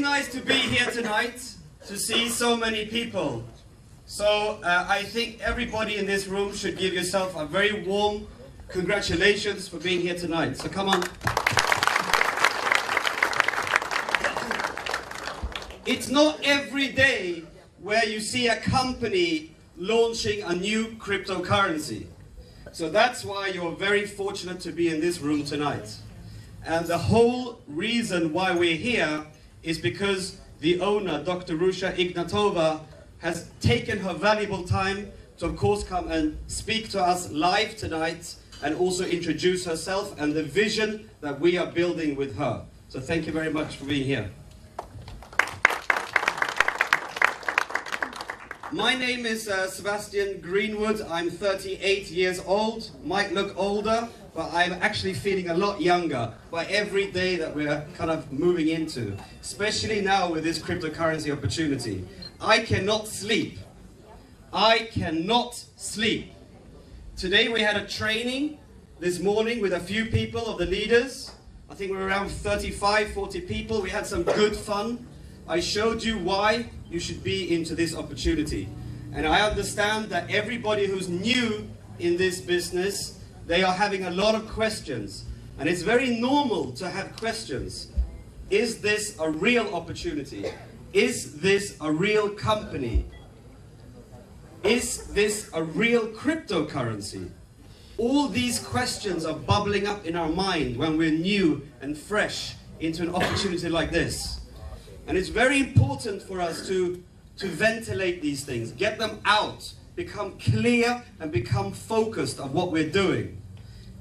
nice to be here tonight, to see so many people. So I think everybody in this room should give yourself a very warm congratulations for being here tonight. So come on. It's not every day where you see a company launching a new cryptocurrency. So that's why you're very fortunate to be in this room tonight. And the whole reason why we're here is because the owner, Dr. Ruja Ignatova, has taken her valuable time to, of course, come and speak to us live tonight and also introduce herself and the vision that we are building with her. So thank you very much for being here. My name is Sebastian Greenwood. I'm 38 years old, might look older, but I'm actually feeling a lot younger by every day that we're kind of moving into, especially now with this cryptocurrency opportunity. I cannot sleep. I cannot sleep. Today we had a training this morning with a few people of the leaders. I think we're around 35, 40 people. We had some good fun. I showed you why you should be into this opportunity. And I understand that everybody who's new in this business, they are having a lot of questions. And it's very normal to have questions. Is this a real opportunity? Is this a real company? Is this a real cryptocurrency? All these questions are bubbling up in our mind when we're new and fresh into an opportunity like this. And it's very important for us to ventilate these things, get them out, become clear and become focused on what we're doing.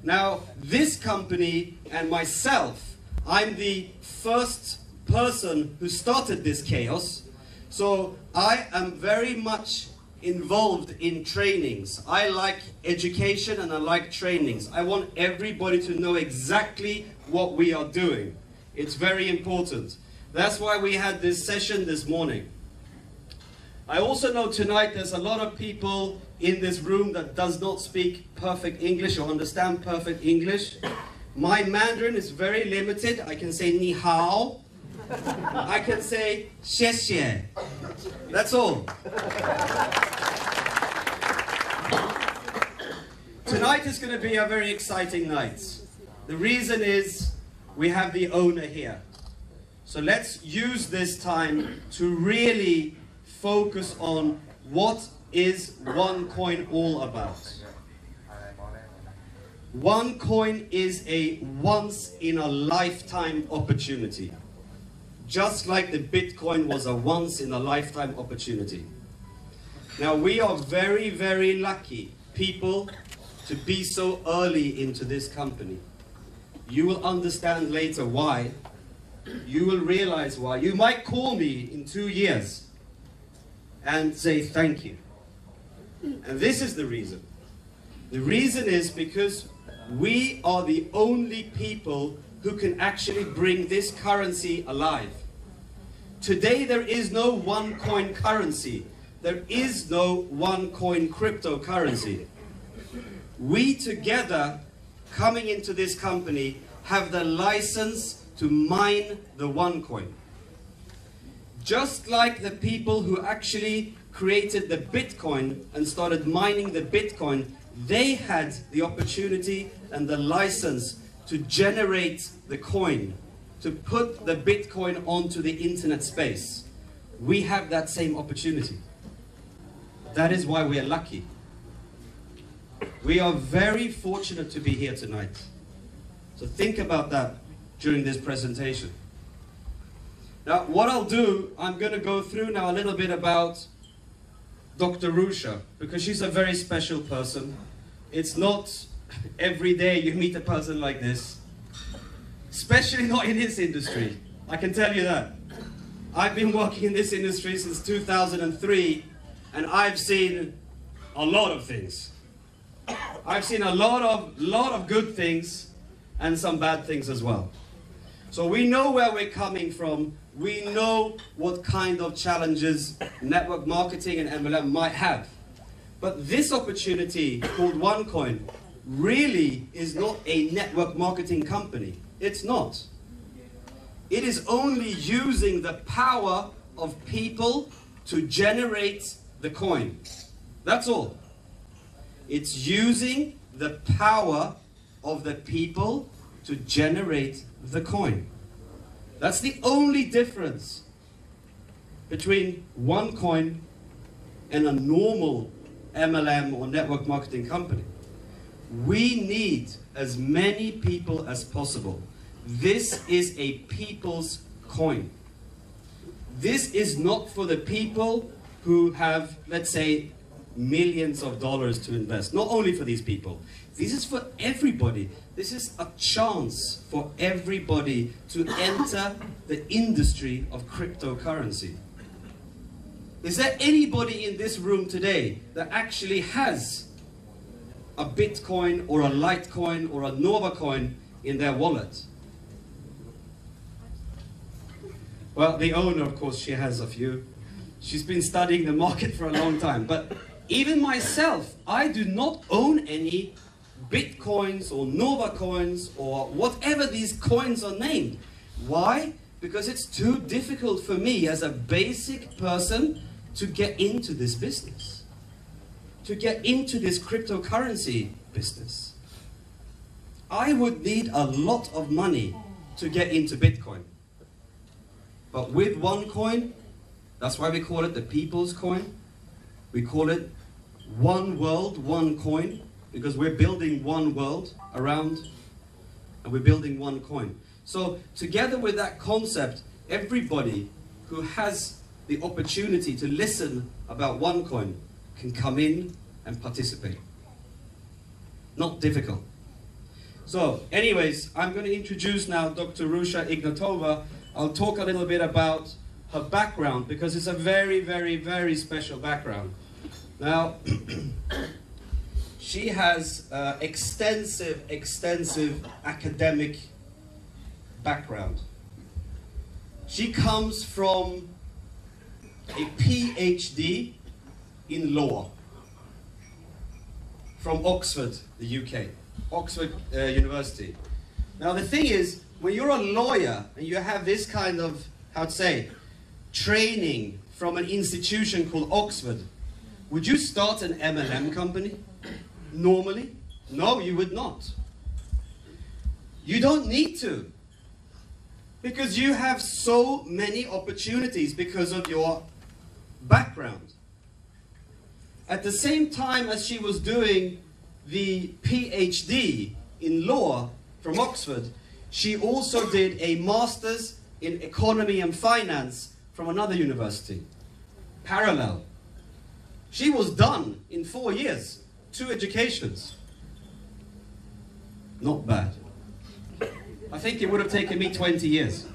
Now, this company and myself, I'm the first person who started this chaos. So I am very much involved in trainings. I like education and I like trainings. I want everybody to know exactly what we are doing. It's very important. That's why we had this session this morning. I also know tonight there's a lot of people in this room that does not speak perfect English or understand perfect English. My Mandarin is very limited. I can say ni hao. I can say xie xie. That's all. Tonight is going to be a very exciting night. The reason is we have the owner here. So let's use this time to really focus on what is OneCoin all about. OneCoin is a once-in-a-lifetime opportunity. Just like the Bitcoin was a once-in-a-lifetime opportunity. Now we are very, very lucky people to be so early into this company. You will understand later why. You will realize why. You might call me in 2 years and say thank you. And this is the reason. The reason is because we are the only people who can actually bring this currency alive. Today there is no OneCoin currency. There is no OneCoin cryptocurrency. We together, coming into this company, have the license to mine the OneCoin. Just like the people who actually created the Bitcoin and started mining the Bitcoin, they had the opportunity and the license to generate the coin, to put the Bitcoin onto the internet space. We have that same opportunity. That is why we are lucky. We are very fortunate to be here tonight. So think about that during this presentation. Now, what I'll do, I'm going to go through now a little bit about Dr. Ruja, because she's a very special person. It's not every day you meet a person like this, especially not in this industry. I can tell you that. I've been working in this industry since 2003, and I've seen a lot of things. I've seen a lot of good things and some bad things as well. So we know where we're coming from. We know what kind of challenges network marketing and MLM might have. But this opportunity called OneCoin really is not a network marketing company. It's not. It is only using the power of people to generate the coin. That's all. It's using the power of the people to generate the coin. That's the only difference between OneCoin and a normal MLM or network marketing company. We need as many people as possible. This is a people's coin. This is not for the people who have, let's say, millions of dollars to invest. Not only for these people. This is for everybody. This is a chance for everybody to enter the industry of cryptocurrency. Is there anybody in this room today that actually has a Bitcoin or a Litecoin or a Nova coin in their wallet? Well, the owner, of course, she has a few. She's been studying the market for a long time. But even myself, I do not own any Bitcoins or Nova coins or whatever these coins are named. Why? Because it's too difficult for me as a basic person to get into this business, to get into this cryptocurrency business. I would need a lot of money to get into Bitcoin. But with OneCoin, that's why we call it the people's coin. We call it one world, one coin, because we're building one world around and we're building one coin. So together with that concept, everybody who has the opportunity to listen about OneCoin can come in and participate. Not difficult. So anyways, I'm going to introduce now Dr. Ruja Ignatova. I'll talk a little bit about her background because it's a very, very, very special background. Now, she has extensive academic background. She comes from a PhD in law from Oxford, the UK, Oxford University. Now the thing is, when you're a lawyer and you have this kind of, how to say, training from an institution called Oxford, would you start an MLM company? Normally? No, you would not. You don't need to. Because you have so many opportunities because of your background. At the same time as she was doing the PhD in law from Oxford, she also did a master's in economy and finance from another university. Parallel. She was done in 4 years. 2 educations. Not bad. I think it would have taken me 20 years.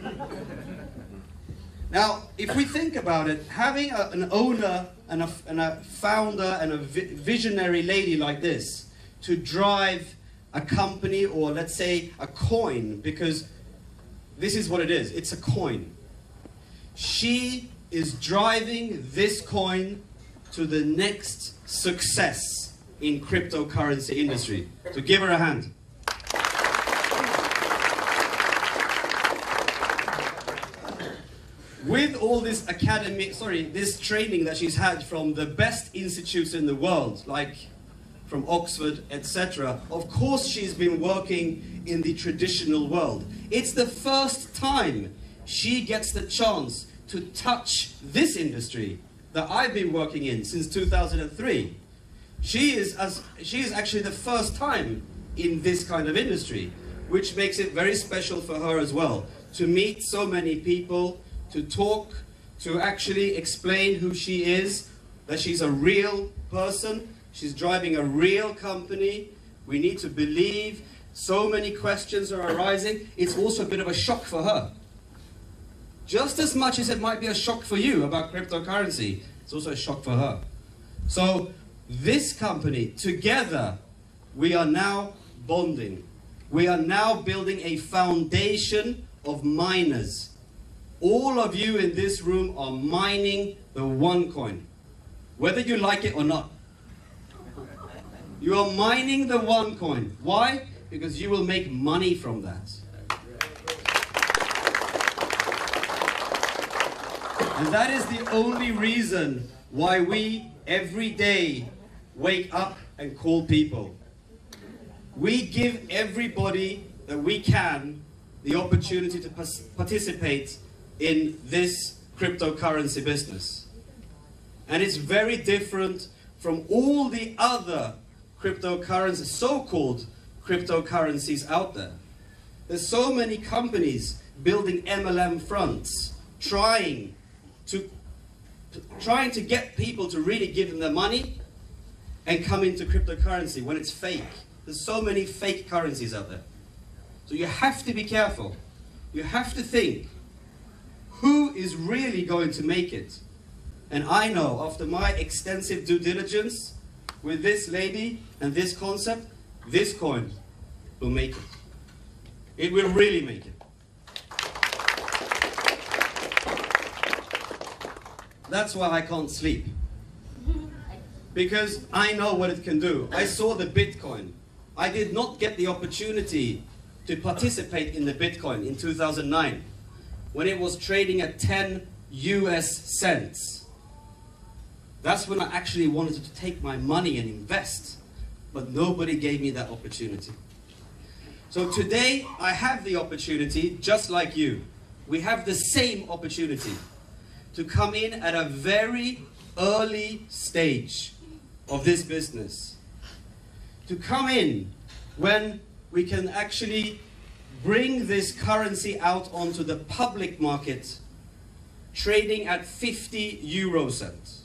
Now, if we think about it, having an owner and a founder and a visionary lady like this to drive a company, or let's say a coin, because this is what it is, it's a coin. She is driving this coin to the next success in cryptocurrency industry. So give her a hand. With all this this training that she's had from the best institutes in the world, like from Oxford, etc., of course she's been working in the traditional world. It's the first time she gets the chance to touch this industry that I've been working in since 2003. She is actually the first time in this kind of industry, which makes it very special for her as well, to meet so many people, to talk, to actually explain who she is, that she's a real person, she's driving a real company. We need to believe. So many questions are arising. It's also a bit of a shock for her. Just as much as it might be a shock for you about cryptocurrency, it's also a shock for her. So this company, together, we are now bonding. We are now building a foundation of miners. All of you in this room are mining the OneCoin, whether you like it or not. You are mining the OneCoin. Why? Because you will make money from that. And that is the only reason why we every day wake up and call people. We give everybody that we can the opportunity to participate in this cryptocurrency business. And it's very different from all the other cryptocurrencies, so-called cryptocurrencies out there. There's so many companies building MLM fronts, trying to get people to really give them their money and come into cryptocurrency when it's fake. There's so many fake currencies out there. So you have to be careful. You have to think, who is really going to make it? And I know, after my extensive due diligence with this lady and this concept, this coin will make it. It will really make it. That's why I can't sleep. Because I know what it can do. I saw the Bitcoin. I did not get the opportunity to participate in the Bitcoin in 2009 when it was trading at 10 US cents. That's when I actually wanted to take my money and invest, but nobody gave me that opportunity. So today I have the opportunity, just like you. We have the same opportunity to come in at a very early stage of this business. To come in when we can actually bring this currency out onto the public market, trading at 50 euro cents.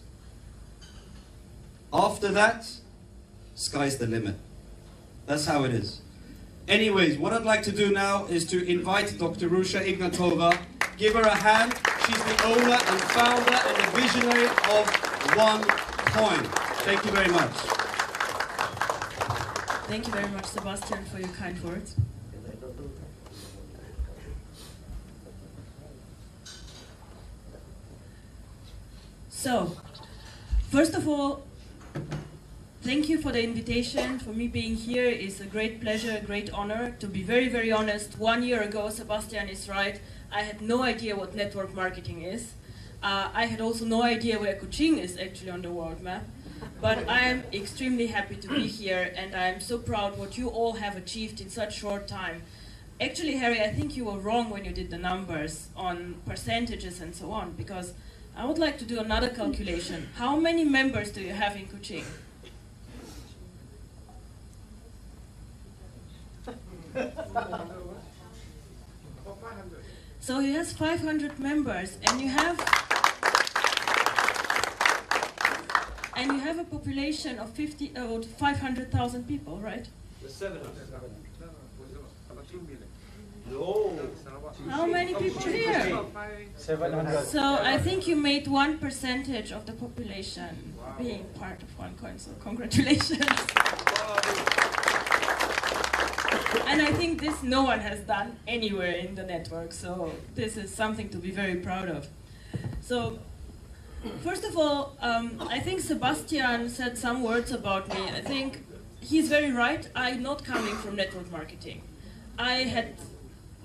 After that, sky's the limit. That's how it is. Anyways, what I'd like to do now is to invite Dr. Ruja Ignatova. Give her a hand. She's the owner and founder and the visionary of OneCoin. Thank you very much. Thank you very much, Sebastian, for your kind words. So, first of all, thank you for the invitation. For me, being here is a great pleasure, a great honor. To be very, very honest, 1 year ago, Sebastian is right. I had no idea what network marketing is. I had also no idea where Kuching is actually on the world map. But I am extremely happy to be here, and I am so proud what you all have achieved in such short time. Actually, Harry, I think you were wrong when you did the numbers on percentages and so on, because I would like to do another calculation. How many members do you have in Kuching? So he has 500 members, and you have a population of 500,000 people, right? 700. No. How many people here? 700. So I think you made 1% of the population being part of OneCoin, so congratulations. And I think this no one has done anywhere in the network, so this is something to be very proud of. So, first of all, I think Sebastian said some words about me. I think he's very right. I'm not coming from network marketing. I had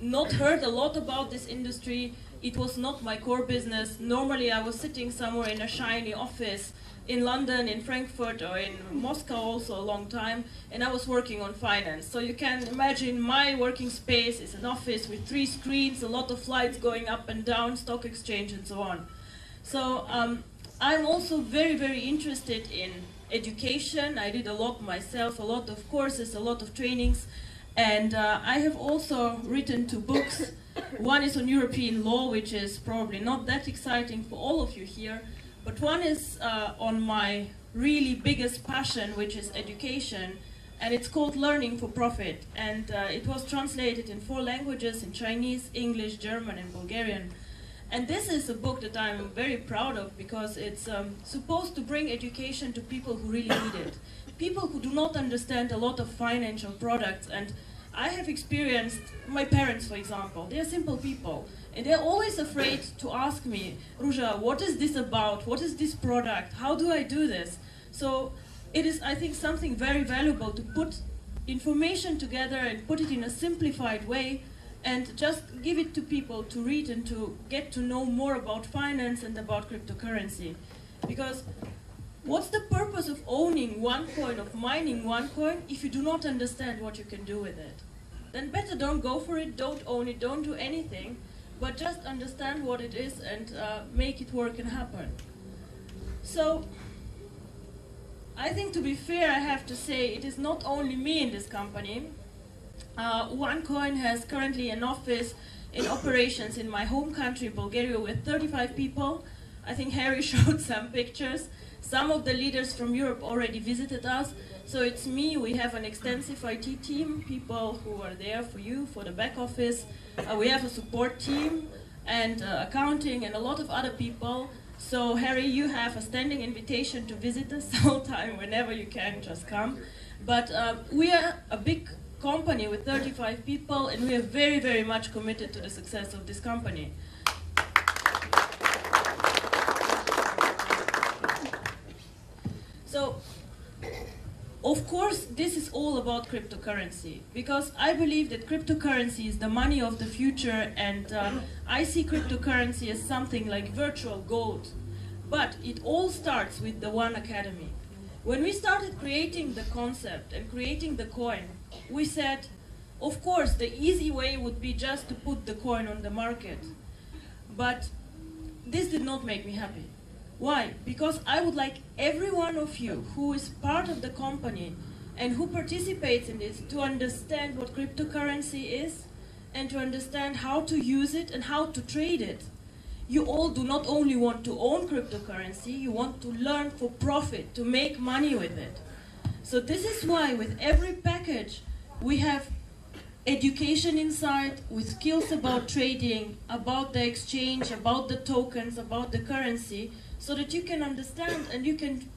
not heard a lot about this industry. It was not my core business. Normally I was sitting somewhere in a shiny office in London, in Frankfurt, or in Moscow also a long time, and I was working on finance. So you can imagine my working space is an office with 3 screens, a lot of lights going up and down, stock exchange and so on. So I'm also very, very interested in education. I did a lot myself, a lot of courses, a lot of trainings, and I have also written 2 books. One is on European law, which is probably not that exciting for all of you here, but one is on my really biggest passion, which is education, and it's called Learning for Profit, and it was translated in 4 languages, in Chinese, English, German, and Bulgarian. And this is a book that I'm very proud of because it's supposed to bring education to people who really need it. People who do not understand a lot of financial products. And I have experienced, my parents for example, they're simple people. And they're always afraid to ask me, Ruja, what is this about? What is this product? How do I do this? So it is, I think, something very valuable to put information together and put it in a simplified way and just give it to people to read and to get to know more about finance and about cryptocurrency. Because what's the purpose of owning one coin, of mining one coin, if you do not understand what you can do with it? Then better don't go for it, don't own it, don't do anything, but just understand what it is and make it work and happen. So, I think to be fair, I have to say it is not only me in this company. OneCoin has currently an office in operations in my home country, Bulgaria, with 35 people. I think Harry showed some pictures. Some of the leaders from Europe already visited us. So it's me, we have an extensive IT team, people who are there for you, for the back office. We have a support team and accounting and a lot of other people. So Harry, you have a standing invitation to visit us all the time, whenever you can, just come. But we are a big company with 35 people, and we are very, very much committed to the success of this company. So, of course, this is all about cryptocurrency, because I believe that cryptocurrency is the money of the future, and I see cryptocurrency as something like virtual gold. But it all starts with the One Academy. When we started creating the concept and creating the coin, we said, of course, the easy way would be just to put the coin on the market. But this did not make me happy. Why? Because I would like every one of you who is part of the company and who participates in this to understand what cryptocurrency is and to understand how to use it and how to trade it. You all do not only want to own cryptocurrency, you want to learn for profit, to make money with it. So this is why with every package we have education inside with skills about trading, about the exchange, about the tokens, about the currency, so that you can understand and you can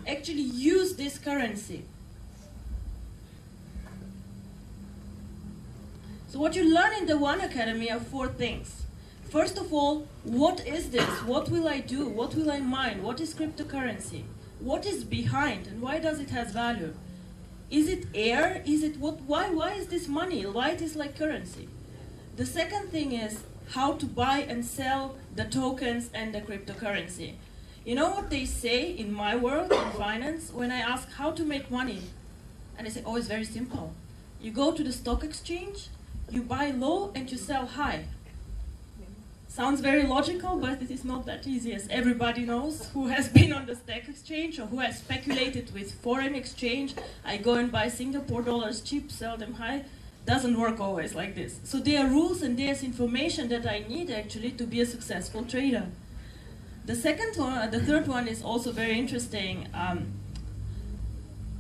actually use this currency. So what you learn in the One Academy are 4 things. First of all, what is this? What will I do? What will I mine? What is cryptocurrency? What is behind and why does it have value? Is it air? Is it what? Why is this money? Why it is like currency? The second thing is how to buy and sell the tokens and the cryptocurrency. You know what they say in my world, in finance, when I ask how to make money? And they say, oh, it's very simple. You go to the stock exchange, you buy low and you sell high. Sounds very logical, but it is not that easy, as everybody knows who has been on the stock exchange or who has speculated with foreign exchange. I go and buy Singapore dollars cheap, sell them high. Doesn't work always like this. So there are rules and there's information that I need actually to be a successful trader. The third one is also very interesting.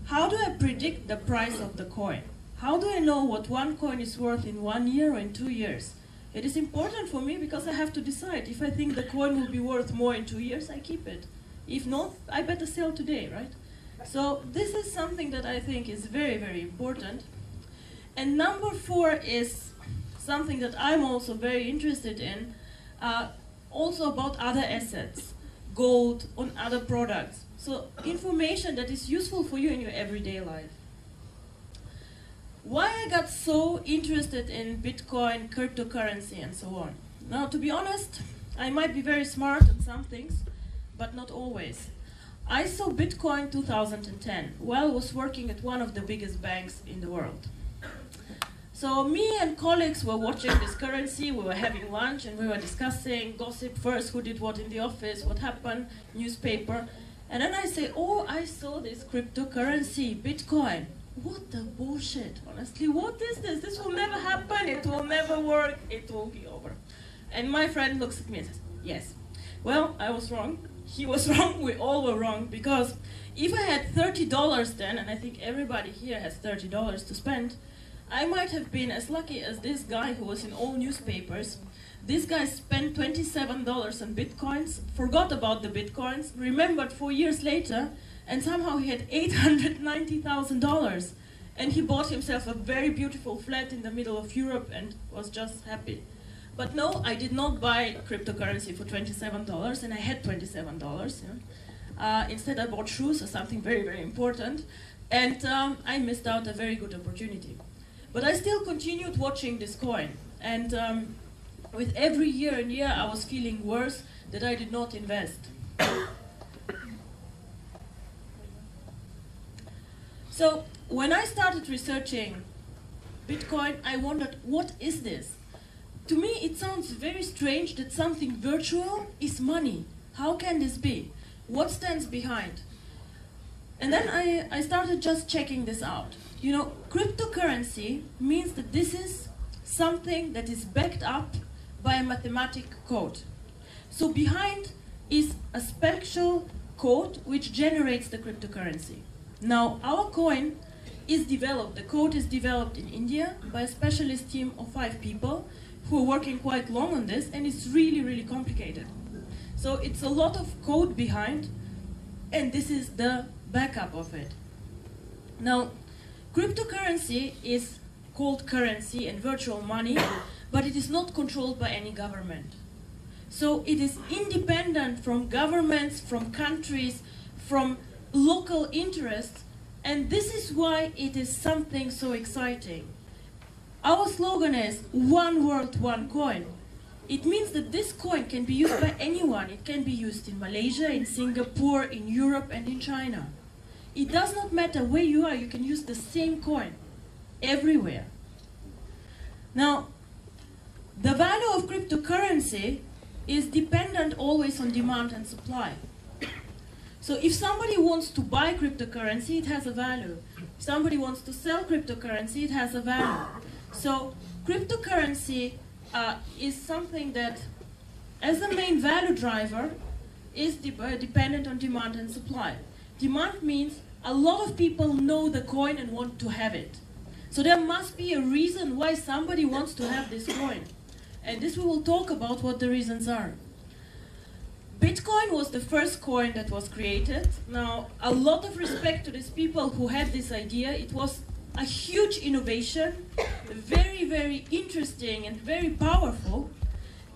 How do I predict the price of the coin? How do I know what one coin is worth in 1 year or in 2 years? It is important for me because I have to decide. If I think the coin will be worth more in 2 years, I keep it. If not, I better sell today, right? So this is something that I think is very, very important. And number 4 is something that I'm also very interested in, also about other assets, gold, on other products. So information that is useful for you in your everyday life. Why I got so interested in Bitcoin, cryptocurrency, and so on. Now, to be honest, I might be very smart in some things, but not always. I saw Bitcoin 2010 while I was working at one of the biggest banks in the world. So me and colleagues were watching this currency, we were having lunch, and we were discussing gossip first, who did what in the office, what happened, newspaper. And then I say, oh, I saw this cryptocurrency, Bitcoin. What the bullshit, honestly, what is this? This will never happen, it will never work, it will be over. And my friend looks at me and says, yes. Well, I was wrong, he was wrong, we all were wrong, because if I had $30 then, and I think everybody here has $30 to spend, I might have been as lucky as this guy who was in all newspapers. This guy spent $27 on Bitcoins, forgot about the Bitcoins, remembered 4 years later, and somehow he had $890,000. And he bought himself a very beautiful flat in the middle of Europe and was just happy. But no, I did not buy cryptocurrency for $27, and I had $27. Instead, I bought shoes or something very, very important. And I missed out a very good opportunity. But I still continued watching this coin. And with every year and year, I was feeling worse that I did not invest. So when I started researching Bitcoin, I wondered, what is this? To me, it sounds very strange that something virtual is money. How can this be? What stands behind? And then I started just checking this out. You know, cryptocurrency means that this is something that is backed up by a mathematic code. So behind is a special code which generates the cryptocurrency. Now, our coin is developed, the code is developed in India by a specialist team of 5 people who are working quite long on this, and it's really, really complicated. So it's a lot of code behind, and this is the backup of it. Now, cryptocurrency is called currency and virtual money, but it is not controlled by any government. So it is independent from governments, from countries, from local interests, and this is why it is something so exciting. Our slogan is one world, one coin. It means that this coin can be used by anyone. It can be used in Malaysia, in Singapore, in Europe, and in China. It does not matter where you are, you can use the same coin everywhere. Now, the value of cryptocurrency is dependent always on demand and supply. So if somebody wants to buy cryptocurrency, it has a value. If somebody wants to sell cryptocurrency, it has a value. So cryptocurrency is something that, as a main value driver, is dependent on demand and supply. Demand means a lot of people know the coin and want to have it. So there must be a reason why somebody wants to have this coin. And this we will talk about what the reasons are. Bitcoin was the first coin that was created. Now, a lot of respect to these people who had this idea. It was a huge innovation, very, very interesting and very powerful.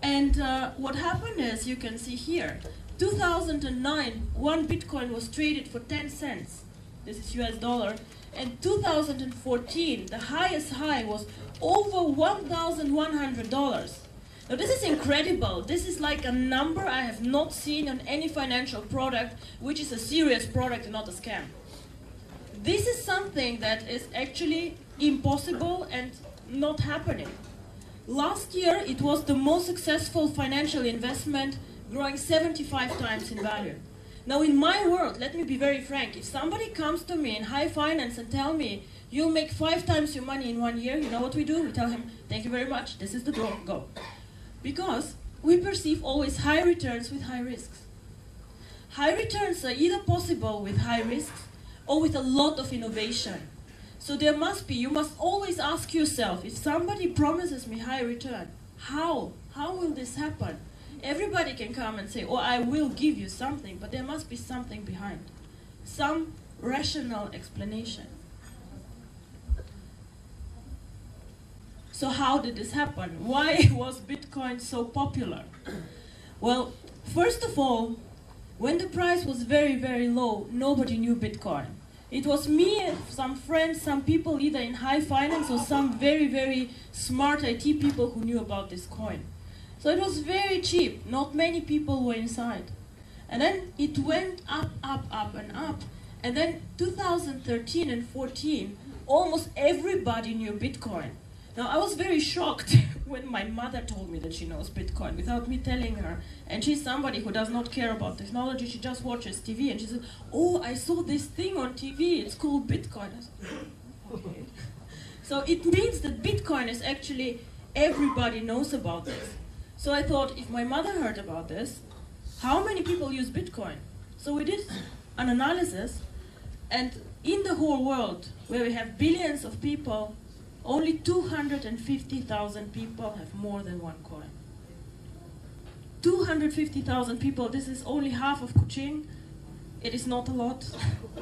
And what happened is, you can see here, 2009, one Bitcoin was traded for 10 cents. This is US dollar. And 2014, the highest high was over $1,100. Now this is incredible. This is like a number I have not seen on any financial product, which is a serious product and not a scam. This is something that is actually impossible and not happening. Last year, it was the most successful financial investment, growing 75 times in value. Now in my world, let me be very frank, if somebody comes to me in high finance and tell me, you'll make 5 times your money in 1 year, you know what we do? We tell him, thank you very much, this is the door, go. Because we perceive always high returns with high risks. High returns are either possible with high risks or with a lot of innovation. So there must be, you must always ask yourself, if somebody promises me high return, how? How will this happen? Everybody can come and say, oh, I will give you something, but there must be something behind. Some rational explanation. So how did this happen? Why was Bitcoin so popular? Well, first of all, when the price was very, very low, nobody knew Bitcoin. It was me and some friends, some people either in high finance or some very, very smart IT people who knew about this coin. So it was very cheap. Not many people were inside. And then it went up, up, up, and up. And then 2013 and 14, almost everybody knew Bitcoin. Now, I was very shocked when my mother told me that she knows Bitcoin without me telling her. And she's somebody who does not care about technology. She just watches TV. And she said, oh, I saw this thing on TV. It's called Bitcoin. I said, okay. So it means that Bitcoin is actually, everybody knows about this. So I thought, if my mother heard about this, how many people use Bitcoin? So we did an analysis. And in the whole world, where we have billions of people, only 250,000 people have more than one coin. 250,000 people, this is only half of Kuching. It is not a lot.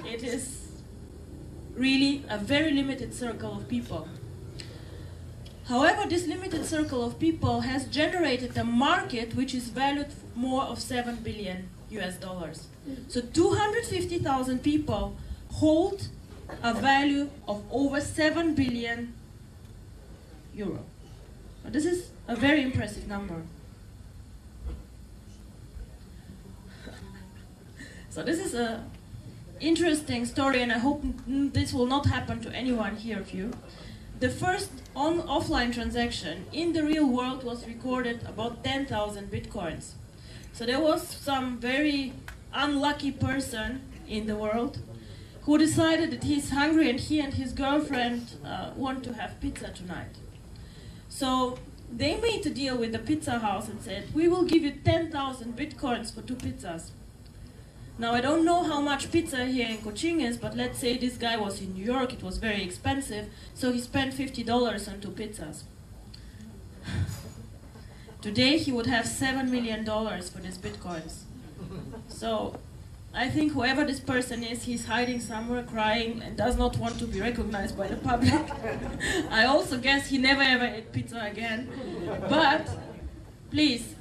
It is really a very limited circle of people. However, this limited circle of people has generated a market which is valued more of 7 billion US dollars. So 250,000 people hold a value of over 7 billion euro. This is a very impressive number. So this is a interesting story, and I hope this will not happen to anyone here of you. The first offline transaction in the real world was recorded about 10,000 bitcoins. So there was some very unlucky person in the world who decided that he's hungry and he and his girlfriend want to have pizza tonight. So they made a deal with the pizza house and said, we will give you 10,000 bitcoins for 2 pizzas. Now, I don't know how much pizza here in Kuching is, but let's say this guy was in New York, it was very expensive, so he spent $50 on 2 pizzas. Today, he would have $7 million for these bitcoins. So, I think whoever this person is, he's hiding somewhere, crying, and does not want to be recognized by the public. I also guess he never ever ate pizza again. But, please,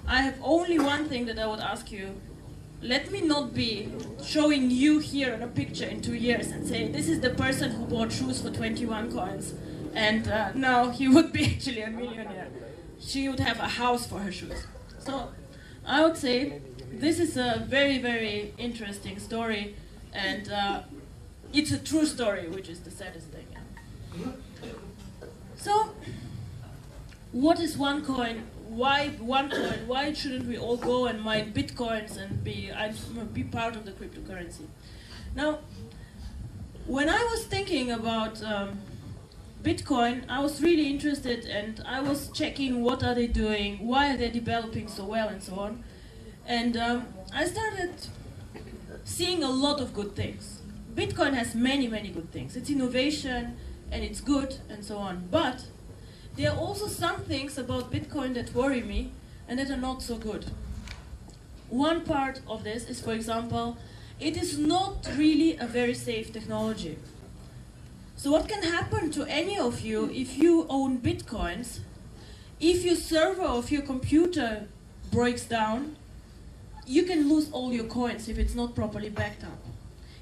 I have only one thing that I would ask you. Let me not be showing you here in a picture in 2 years and say, this is the person who bought shoes for 21 coins, and now he would be actually a millionaire. She would have a house for her shoes. So I would say this is a very, very interesting story, and it's a true story, which is the saddest thing. So what is OneCoin? Why OneCoin? Why shouldn't we all go and mine bitcoins and be part of the cryptocurrency? Now, when I was thinking about Bitcoin, I was really interested, and I was checking what are they doing, why are they developing so well, and so on. And I started seeing a lot of good things. Bitcoin has many, many good things. It's innovation, and it's good, and so on. But there are also some things about Bitcoin that worry me, and that are not so good. One part of this is, for example, it is not really a very safe technology. So what can happen to any of you if you own bitcoins, if your server of your computer breaks down, you can lose all your coins if it's not properly backed up.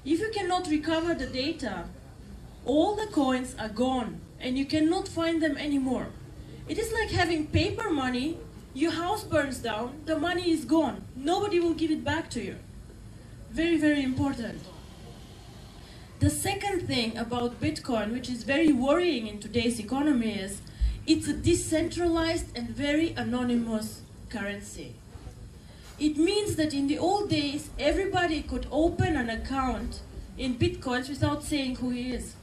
If you cannot recover the data, all the coins are gone and you cannot find them anymore. It is like having paper money, your house burns down, the money is gone. Nobody will give it back to you. Very, very important. The second thing about Bitcoin, which is very worrying in today's economy, is it's a decentralized and very anonymous currency. It means that in the old days, everybody could open an account in Bitcoins without saying who he is.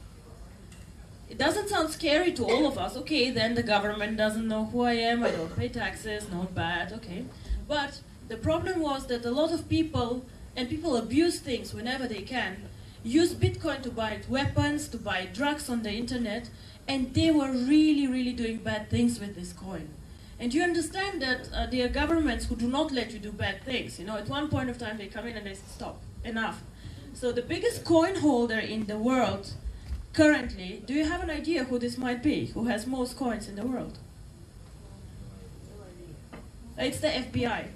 It doesn't sound scary to all of us. Okay, then the government doesn't know who I am, I don't pay taxes, not bad, okay. But the problem was that a lot of people, and people abuse things whenever they can, use Bitcoin to buy weapons, to buy drugs on the internet, and they were really, really doing bad things with this coin. And you understand that there are governments who do not let you do bad things. You know, at one point of time they come in and they say, stop, enough. So the biggest coin holder in the world currently, do you have an idea who this might be? Who has most coins in the world? It's the FBI.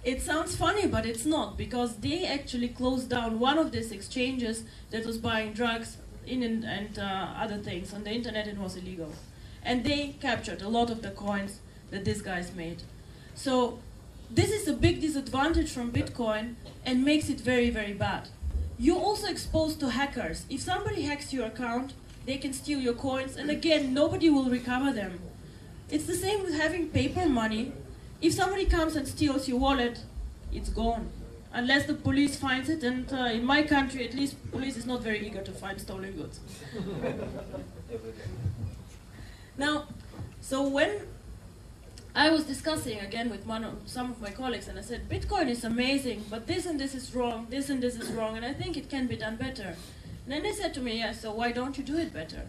It sounds funny, but it's not, because they actually closed down one of these exchanges that was buying drugs and other things on the internet, and was illegal. And they captured a lot of the coins that these guys made. So this is a big disadvantage from Bitcoin and makes it very, very bad. You're also exposed to hackers. If somebody hacks your account, they can steal your coins, and again, nobody will recover them. It's the same with having paper money. If somebody comes and steals your wallet, it's gone. Unless the police finds it, and in my country, at least, police is not very eager to find stolen goods. Now, so when I was discussing again with some of my colleagues, and I said, Bitcoin is amazing, but this and this is wrong, this and this is wrong, and I think it can be done better. And then they said to me, yes, so why don't you do it better?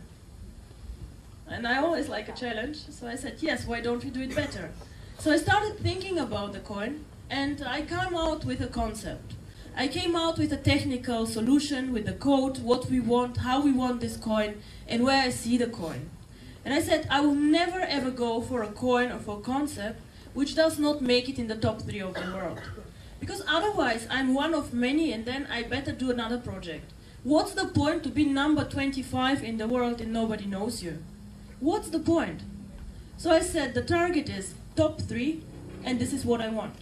And I always like a challenge, so I said, yes, why don't we do it better? So I started thinking about the coin, and I came out with a concept. I came out with a technical solution, with the code, what we want, how we want this coin, and where I see the coin. And I said, I will never ever go for a coin or for a concept which does not make it in the top 3 of the world. Because otherwise, I'm one of many, and then I better do another project. What's the point to be number 25 in the world and nobody knows you? What's the point? So I said the target is top 3, and this is what I want.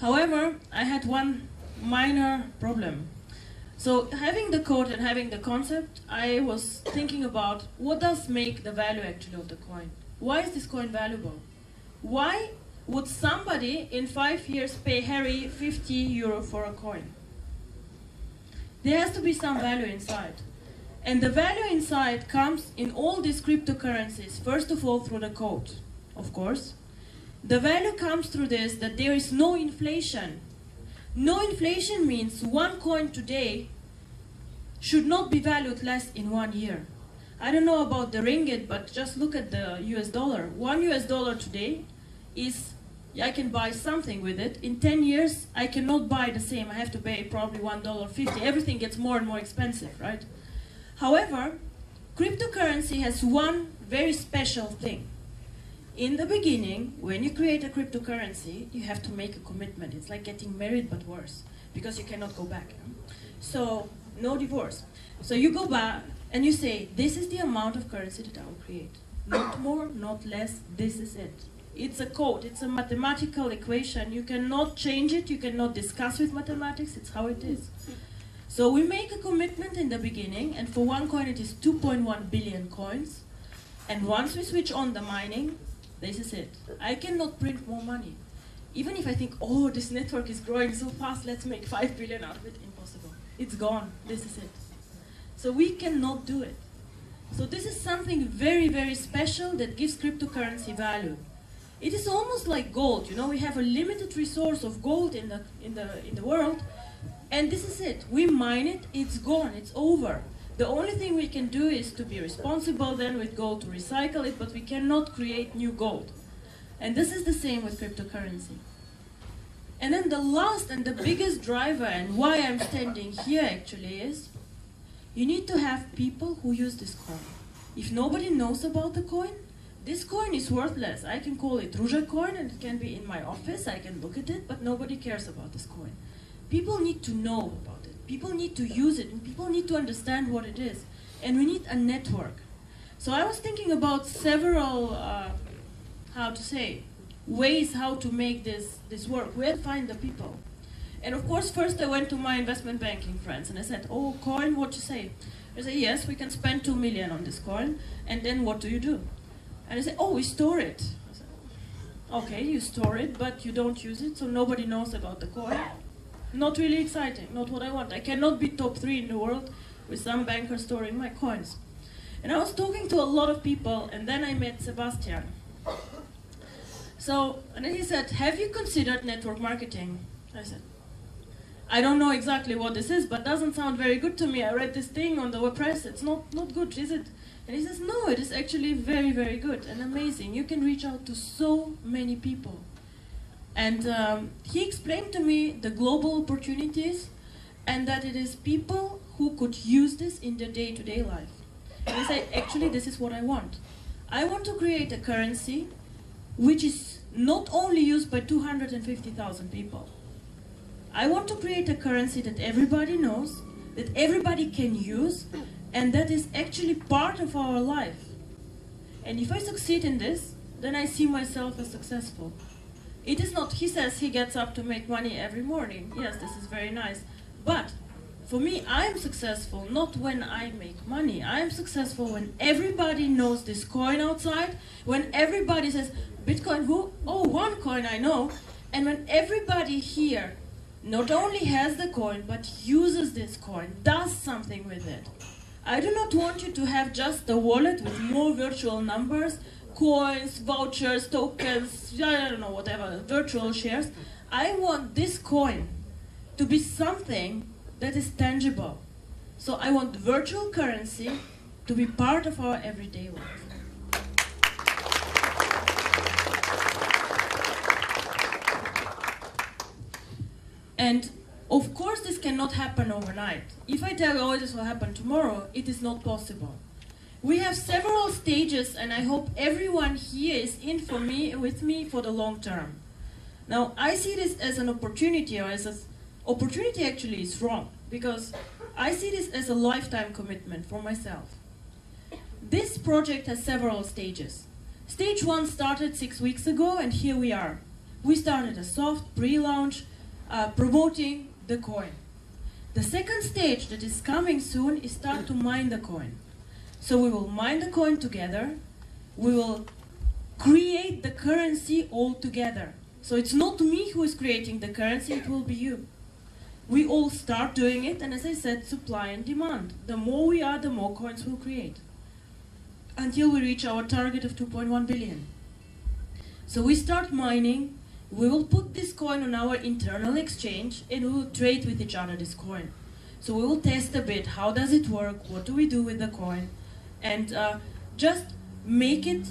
However, I had one minor problem. So having the code and having the concept, I was thinking about what does make the value actually of the coin. Why is this coin valuable? Why would somebody in 5 years pay Harry 50 euro for a coin? There has to be some value inside. And the value inside comes in all these cryptocurrencies, first of all through the code, of course. The value comes through this, that there is no inflation. No inflation means one coin today should not be valued less in 1 year. I don't know about the ringgit, but just look at the US dollar. $1 today is, I can buy something with it. In 10 years, I cannot buy the same. I have to pay probably $1.50. Everything gets more and more expensive, right? However, cryptocurrency has one very special thing. In the beginning, when you create a cryptocurrency, you have to make a commitment. It's like getting married, but worse, because you cannot go back. So, no divorce. So you go back and you say, this is the amount of currency that I will create. Not more, not less, this is it. It's a code, it's a mathematical equation. You cannot change it, you cannot discuss with mathematics, it's how it is. So we make a commitment in the beginning, and for one coin it is 2.1 billion coins. And once we switch on the mining, this is it. I cannot print more money. Even if I think, oh, this network is growing so fast, let's make 5 billion out of it, impossible. It's gone, this is it. So we cannot do it. So this is something very, very special that gives cryptocurrency value. It is almost like gold, you know, we have a limited resource of gold in the world, and this is it. We mine it, it's gone, it's over. The only thing we can do is to be responsible then with gold to recycle it, but we cannot create new gold. And this is the same with cryptocurrency. And then the last and the biggest driver, and why I'm standing here actually, is you need to have people who use this coin. If nobody knows about the coin, this coin is worthless. I can call it Ruja coin and it can be in my office, I can look at it, but nobody cares about this coin. People need to know about it. People need to use it, and people need to understand what it is. And we need a network. So I was thinking about several, ways how to make this work. Where to find the people? And of course, first I went to my investment banking friends and I said, oh, coin, what you say? They say, yes, we can spend 2 million on this coin, and then what do you do? And I said, oh, we store it. I said, okay, you store it, but you don't use it, so nobody knows about the coin. Not really exciting, not what I want. I cannot be top 3 in the world with some banker storing my coins. And I was talking to a lot of people, and then I met Sebastian. So, and then he said, have you considered network marketing? I said, I don't know exactly what this is, but doesn't sound very good to me. I read this thing on the web press, it's not good, is it? And he says, no, it is actually very, very good and amazing. You can reach out to so many people. And he explained to me the global opportunities, and that it is people who could use this in their day-to-day life. And I said, actually, this is what I want. I want to create a currency which is not only used by 250,000 people. I want to create a currency that everybody knows, that everybody can use, and that is actually part of our life. And if I succeed in this, then I see myself as successful. It is not, he says he gets up to make money every morning. Yes, this is very nice. But for me, I'm successful not when I make money. I'm successful when everybody knows this coin outside, when everybody says, Bitcoin who? Oh, OneCoin I know. And when everybody here not only has the coin, but uses this coin, does something with it. I do not want you to have just a wallet with more virtual numbers, coins, vouchers, tokens, I don't know, whatever, virtual shares. I want this coin to be something that is tangible. So I want virtual currency to be part of our everyday life. And of course this cannot happen overnight. If I tell you, oh, this will happen tomorrow, it is not possible. We have several stages, and I hope everyone here is in with me for the long term. Now, I see this as an opportunity, or as an opportunity actually is wrong, because I see this as a lifetime commitment for myself. This project has several stages. Stage 1 started 6 weeks ago, and here we are. We started a soft pre-launch promoting the coin. The second stage that is coming soon is start to mine the coin. So we will mine the coin together. We will create the currency all together. So it's not me who is creating the currency, it will be you. We all start doing it, and as I said, supply and demand. The more we are, the more coins we'll create, until we reach our target of 2.1 billion. So we start mining, we will put this coin on our internal exchange, and we will trade with each other this coin. So we will test a bit, how does it work, what do we do with the coin, and just make it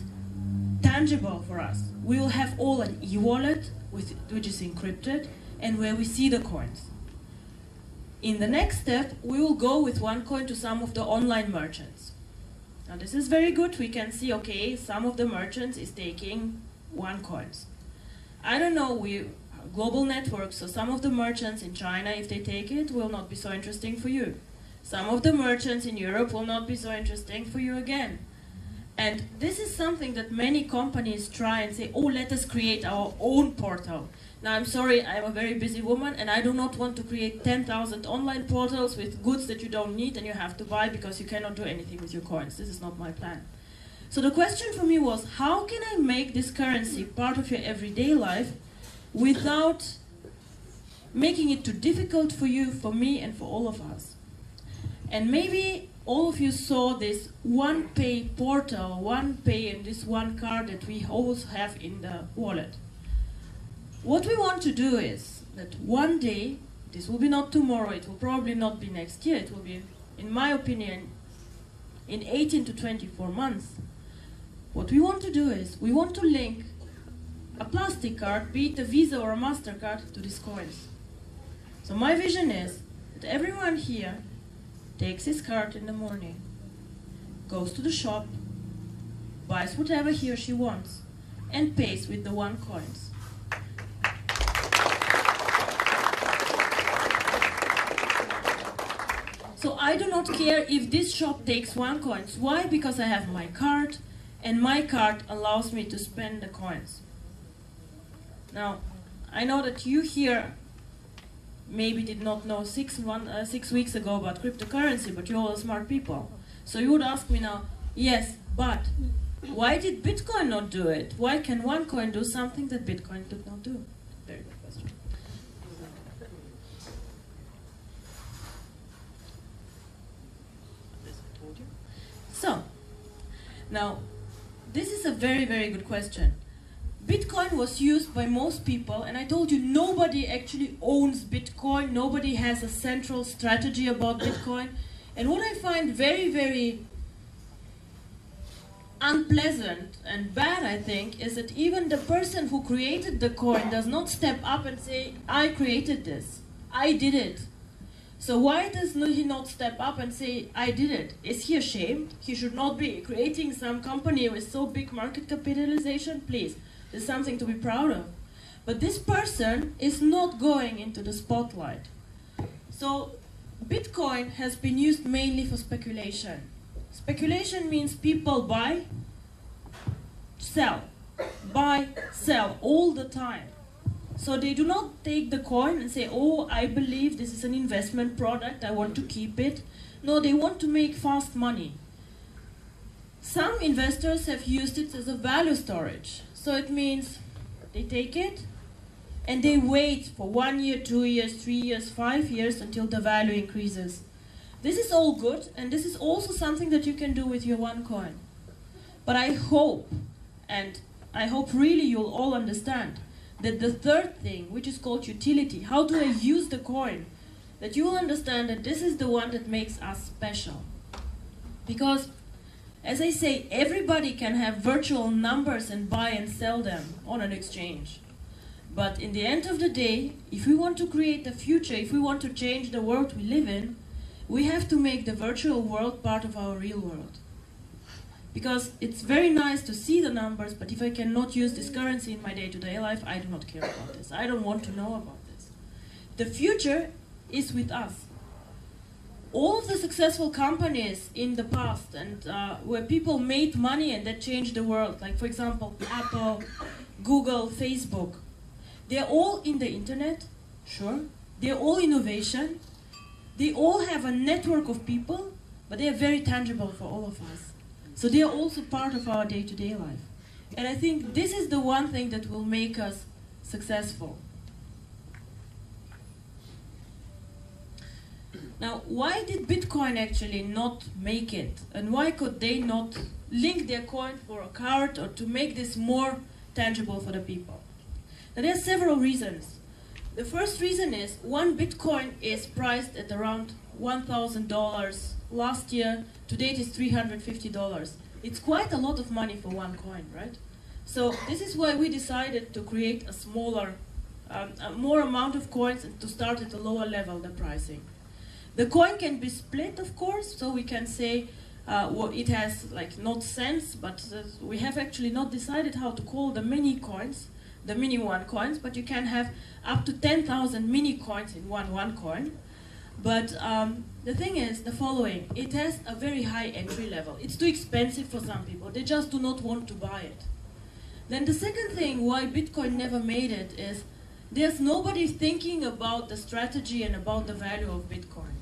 tangible for us. We will have all an e-wallet, which is encrypted, and where we see the coins. In the next step, we will go with OneCoin to some of the online merchants. Now this is very good. We can see, okay, some of the merchants is taking OneCoins. I don't know, we global network, so some of the merchants in China, if they take it, will not be so interesting for you. Some of the merchants in Europe will not be so interesting for you again. And this is something that many companies try and say, oh, let us create our own portal. Now, I'm sorry, I'm a very busy woman, and I do not want to create 10,000 online portals with goods that you don't need and you have to buy because you cannot do anything with your coins. This is not my plan. So the question for me was, how can I make this currency part of your everyday life without making it too difficult for you, for me, and for all of us? And maybe all of you saw this OnePay portal, OnePay, and this one card that we always have in the wallet. What we want to do is that one day, this will be not tomorrow, it will probably not be next year, it will be, in my opinion, in 18 to 24 months. What we want to do is, we want to link a plastic card, be it a Visa or a MasterCard, to these coins. So my vision is that everyone here takes his card in the morning, goes to the shop, buys whatever he or she wants, and pays with the OneCoins. So I do not care if this shop takes OneCoins. Why? Because I have my card, and my card allows me to spend the coins. Now, I know that you here maybe did not know 6 weeks ago about cryptocurrency, but you're all smart people. So you would ask me now, yes, but why did Bitcoin not do it? Why can OneCoin do something that Bitcoin did not do? Very good question. So, now, this is a very, very good question. Bitcoin was used by most people, and I told you nobody actually owns Bitcoin, nobody has a central strategy about Bitcoin. And what I find very, very unpleasant and bad, I think, is that even the person who created the coin does not step up and say, I created this, I did it. So why does he not step up and say, I did it? Is he ashamed? He should not be creating some company with so big market capitalization, please. There's something to be proud of. But this person is not going into the spotlight. So Bitcoin has been used mainly for speculation. Speculation means people buy, sell, buy, sell all the time. So they do not take the coin and say, oh, I believe this is an investment product, I want to keep it. No, they want to make fast money. Some investors have used it as a value storage. So it means they take it and they wait for 1 year, 2 years, 3 years, 5 years until the value increases. This is all good, and this is also something that you can do with your OneCoin. But I hope, and I hope really you'll all understand, that the third thing, which is called utility, how do I use the coin, that you will understand that this is the one that makes us special. Because, as I say, everybody can have virtual numbers and buy and sell them on an exchange. But in the end of the day, if we want to create the future, if we want to change the world we live in, we have to make the virtual world part of our real world. Because it's very nice to see the numbers, but if I cannot use this currency in my day-to-day life, I do not care about this. I don't want to know about this. The future is with us. All of the successful companies in the past and where people made money and that changed the world, like for example, Apple, Google, Facebook, they're all in the internet, sure. They're all innovation. They all have a network of people, but they are very tangible for all of us. So they are also part of our day-to-day life. And I think this is the one thing that will make us successful. Now, why did Bitcoin actually not make it? And why could they not link their coin for a card or to make this more tangible for the people? Now, there are several reasons. The first reason is one Bitcoin is priced at around $1,000 last year. To date is $350. It's quite a lot of money for one coin, right? So this is why we decided to create a smaller, more amount of coins and to start at a lower level, the pricing. The coin can be split, of course, so we can say it has like not cents, but we have actually not decided how to call the mini coins, the mini one coins, but you can have up to 10,000 mini coins in one coin. But the thing is the following: it has a very high entry level. It's too expensive for some people. They just do not want to buy it. Then the second thing why Bitcoin never made it is there's nobody thinking about the strategy and about the value of Bitcoin.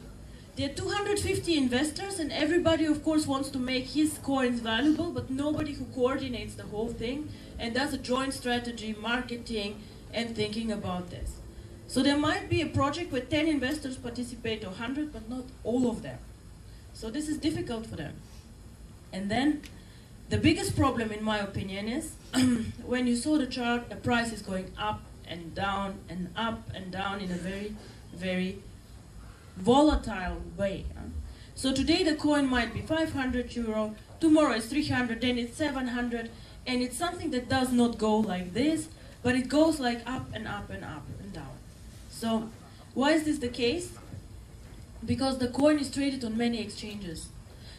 There are 250 investors and everybody of course wants to make his coins valuable, but nobody who coordinates the whole thing and does a joint strategy, marketing and thinking about this. So there might be a project where 10 investors participate or 100, but not all of them. So this is difficult for them. And then the biggest problem in my opinion is when you saw the chart, the price is going up and down and up and down in a very, very volatile way. So today the coin might be 500 euro, tomorrow it's 300, then it's 700, and it's something that does not go like this, but it goes like up and up and up and down. So why is this the case? Because the coin is traded on many exchanges.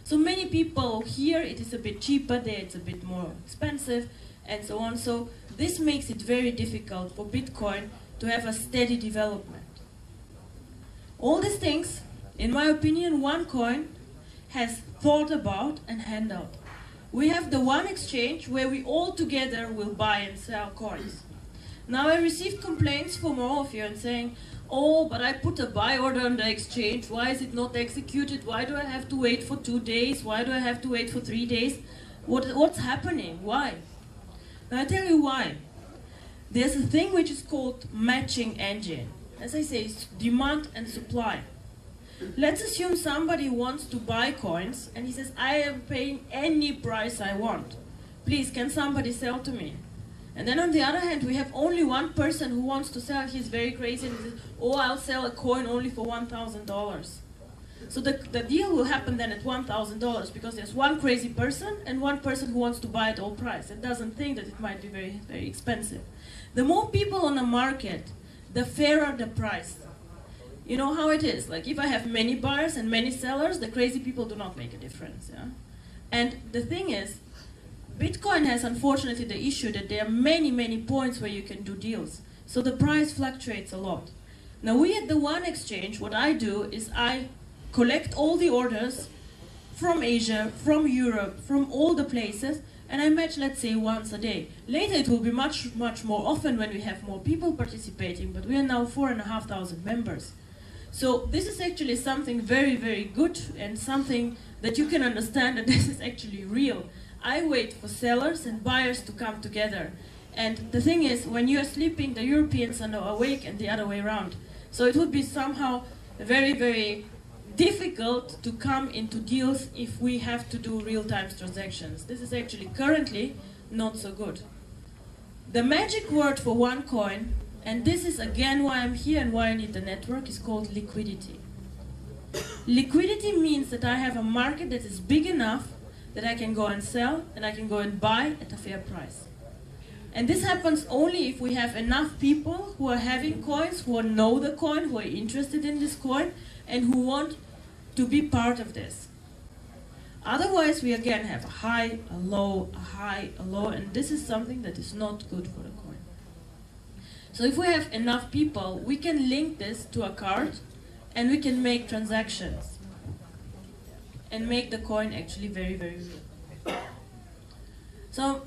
So many people here it is a bit cheaper, there it's a bit more expensive, and so on. So this makes it very difficult for Bitcoin to have a steady development. All these things, in my opinion, OneCoin has thought about and handled out. We have the one exchange where we all together will buy and sell coins. Now I received complaints from all of you and saying, oh, but I put a buy order on the exchange, why is it not executed? Why do I have to wait for 2 days? Why do I have to wait for 3 days? What's happening? Why? Now I tell you why. There's a thing which is called matching engine. As I say, it's demand and supply. Let's assume somebody wants to buy coins and he says, I am paying any price I want. Please, can somebody sell to me? And then on the other hand, we have only one person who wants to sell. He's very crazy and he says, oh, I'll sell a coin only for $1,000. So the deal will happen then at $1,000 because there's one crazy person and one person who wants to buy at all price and doesn't think that it might be very, very expensive. The more people on the market, the fairer the price. You know how it is. Like if I have many buyers and many sellers, the crazy people do not make a difference. Yeah? And the thing is, Bitcoin has unfortunately the issue that there are many, many points where you can do deals. So the price fluctuates a lot. Now we at the One Exchange, what I do is I collect all the orders from Asia, from Europe, from all the places, and I match, let's say, once a day. Later it will be much, much more often when we have more people participating, but we are now 4,500 members. So this is actually something very, very good and something that you can understand that this is actually real. I wait for sellers and buyers to come together. And the thing is, when you're sleeping, the Europeans are awake and the other way around. So it would be somehow very, very difficult to come into deals if we have to do real-time transactions. This is actually currently not so good. The magic word for OneCoin, and this is again why I'm here and why I need the network, is called liquidity. Liquidity means that I have a market that is big enough that I can go and sell and I can go and buy at a fair price. And this happens only if we have enough people who are having coins, who know the coin, who are interested in this coin, and who want to be part of this. Otherwise, we again have a high, a low, a high, a low, and this is something that is not good for the coin. So if we have enough people, we can link this to a card and we can make transactions and make the coin actually very, very real. So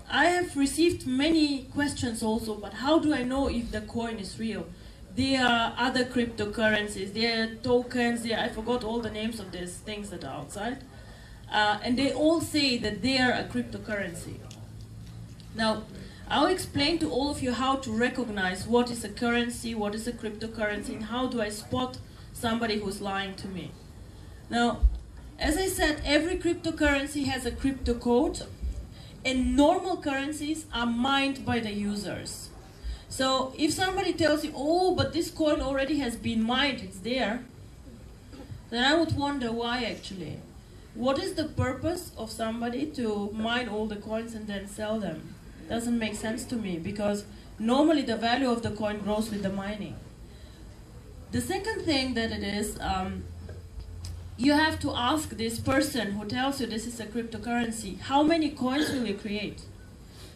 I have received many questions also, but how do I know if the coin is real? There are other cryptocurrencies, there are tokens, I forgot all the names of these things that are outside. And they all say that they are a cryptocurrency. Now, I'll explain to all of you how to recognize what is a currency, what is a cryptocurrency, and how do I spot somebody who's lying to me. Now, as I said, every cryptocurrency has a crypto code, and normal currencies are mined by the users. So if somebody tells you, oh, but this coin already has been mined, it's there, then I would wonder why actually. What is the purpose of somebody to mine all the coins and then sell them? Doesn't make sense to me, because normally the value of the coin grows with the mining. The second thing that it is, you have to ask this person who tells you this is a cryptocurrency, how many coins will you create?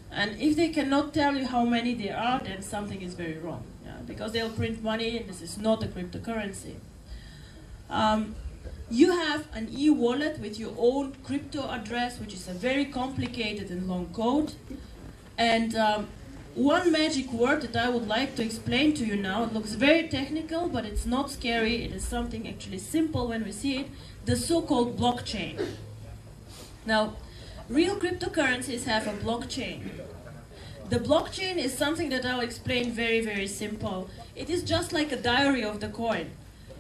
And if they cannot tell you how many there are, then something is very wrong. Yeah? Because they'll print money and this is not a cryptocurrency. You have an e-wallet with your own crypto address, which is a very complicated and long code. And one magic word that I would like to explain to you now, it looks very technical, but it's not scary. It is something actually simple when we see it, the so-called blockchain. Now, real cryptocurrencies have a blockchain. The blockchain is something that I'll explain very, very simple. It is just like a diary of the coin.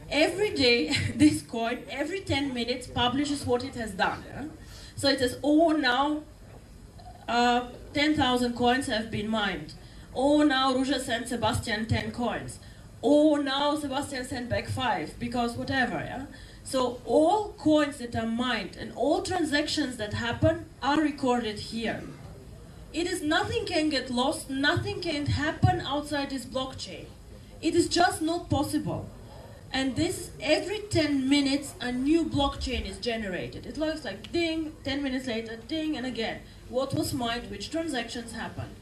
Every day, this coin, every 10 minutes, publishes what it has done. Yeah? So it says, oh, now 10,000 coins have been mined. Oh, now Ruja sent Sebastian 10 coins. Oh, now Sebastian sent back 5, because whatever. Yeah? So all coins that are mined and all transactions that happen are recorded here. It is nothing can get lost, nothing can happen outside this blockchain. It is just not possible. And this, every 10 minutes, a new blockchain is generated. It looks like ding, 10 minutes later, ding, and again. What was mined, which transactions happened.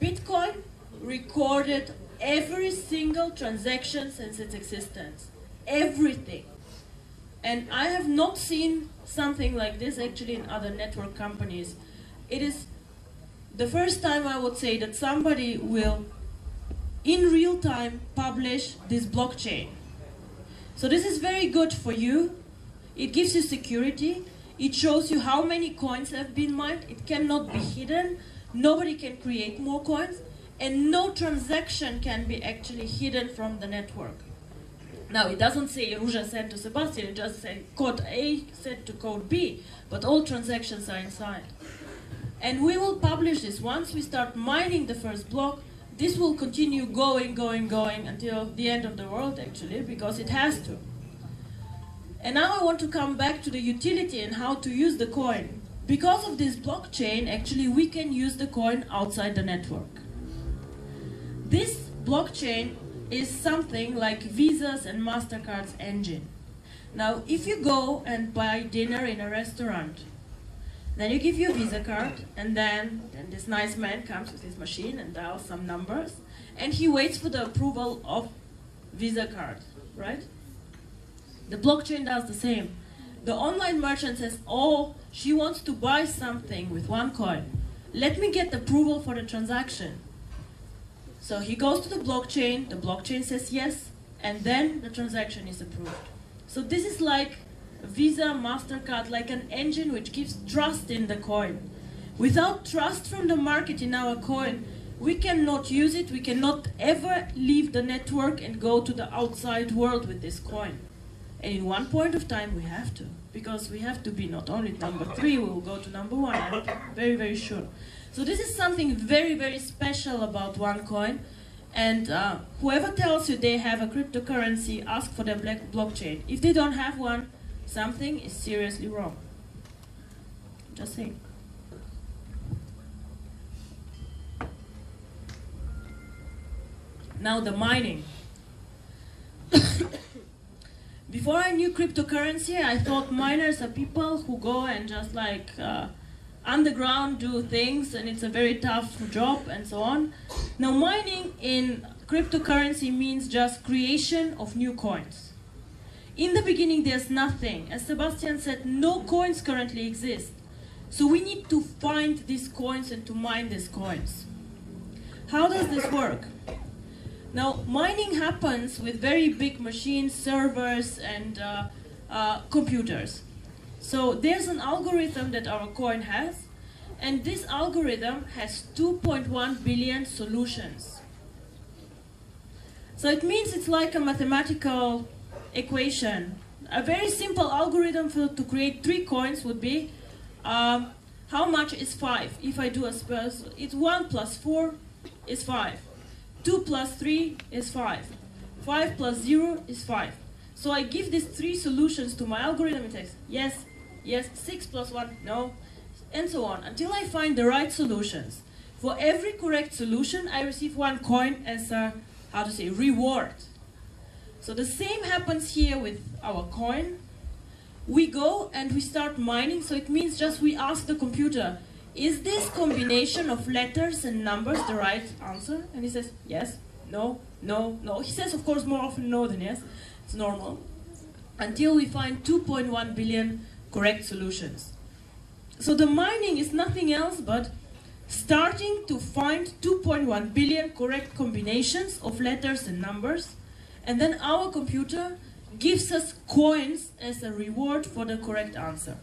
Bitcoin recorded every single transaction since its existence. Everything. And I have not seen something like this actually in other network companies. It is the first time I would say that somebody will, in real time, publish this blockchain. So this is very good for you. It gives you security. It shows you how many coins have been mined. It cannot be hidden. Nobody can create more coins. And no transaction can be actually hidden from the network. Now, it doesn't say Ruja sent to Sebastian. It just says code A sent to code B. But all transactions are inside. And we will publish this. Once we start mining the first block, this will continue going until the end of the world, actually, because it has to. And now I want to come back to the utility and how to use the coin. Because of this blockchain, actually, we can use the coin outside the network. This blockchain is something like Visa's and MasterCard's engine. Now, if you go and buy dinner in a restaurant, then you give your Visa card, and then this nice man comes with his machine and dials some numbers, and he waits for the approval of Visa card, right? The blockchain does the same. The online merchant says, oh, she wants to buy something with OneCoin. Let me get approval for the transaction. So he goes to the blockchain says yes, and then the transaction is approved. So this is like Visa, MasterCard, like an engine which gives trust in the coin. Without trust from the market in our coin, we cannot use it, we cannot ever leave the network and go to the outside world with this coin. And in one point of time we have to, because we have to be not only number 3, we will go to number 1, I'm very, very sure. So this is something very, very special about OneCoin. And whoever tells you they have a cryptocurrency, ask for their blockchain. If they don't have one, something is seriously wrong. Just saying. Now the mining. Before I knew cryptocurrency, I thought miners are people who go and just like underground do things, and it's a very tough job and so on. Now mining in cryptocurrency means just creation of new coins. In the beginning there's nothing. As Sebastian said, no coins currently exist. So we need to find these coins and to mine these coins. How does this work? Now, mining happens with very big machines, servers, and computers. So there's an algorithm that our coin has, and this algorithm has 2.1 billion solutions. So it means it's like a mathematical equation. A very simple algorithm to create 3 coins would be, how much is 5? If I do a spurs, it's 1 plus 4 is 5. 2 plus 3 is 5. 5 plus 0 is 5. So I give these 3 solutions to my algorithm. It says yes, yes, 6 plus 1, no, and so on, until I find the right solutions. For every correct solution, I receive 1 coin as a, how to say, reward. So the same happens here with our coin. We go and we start mining, so it means just we ask the computer, is this combination of letters and numbers the right answer? And he says, yes, no, no, no. He says, of course, more often no than yes. It's normal. Until we find 2.1 billion correct solutions. So the mining is nothing else but starting to find 2.1 billion correct combinations of letters and numbers. And then our computer gives us coins as a reward for the correct answer.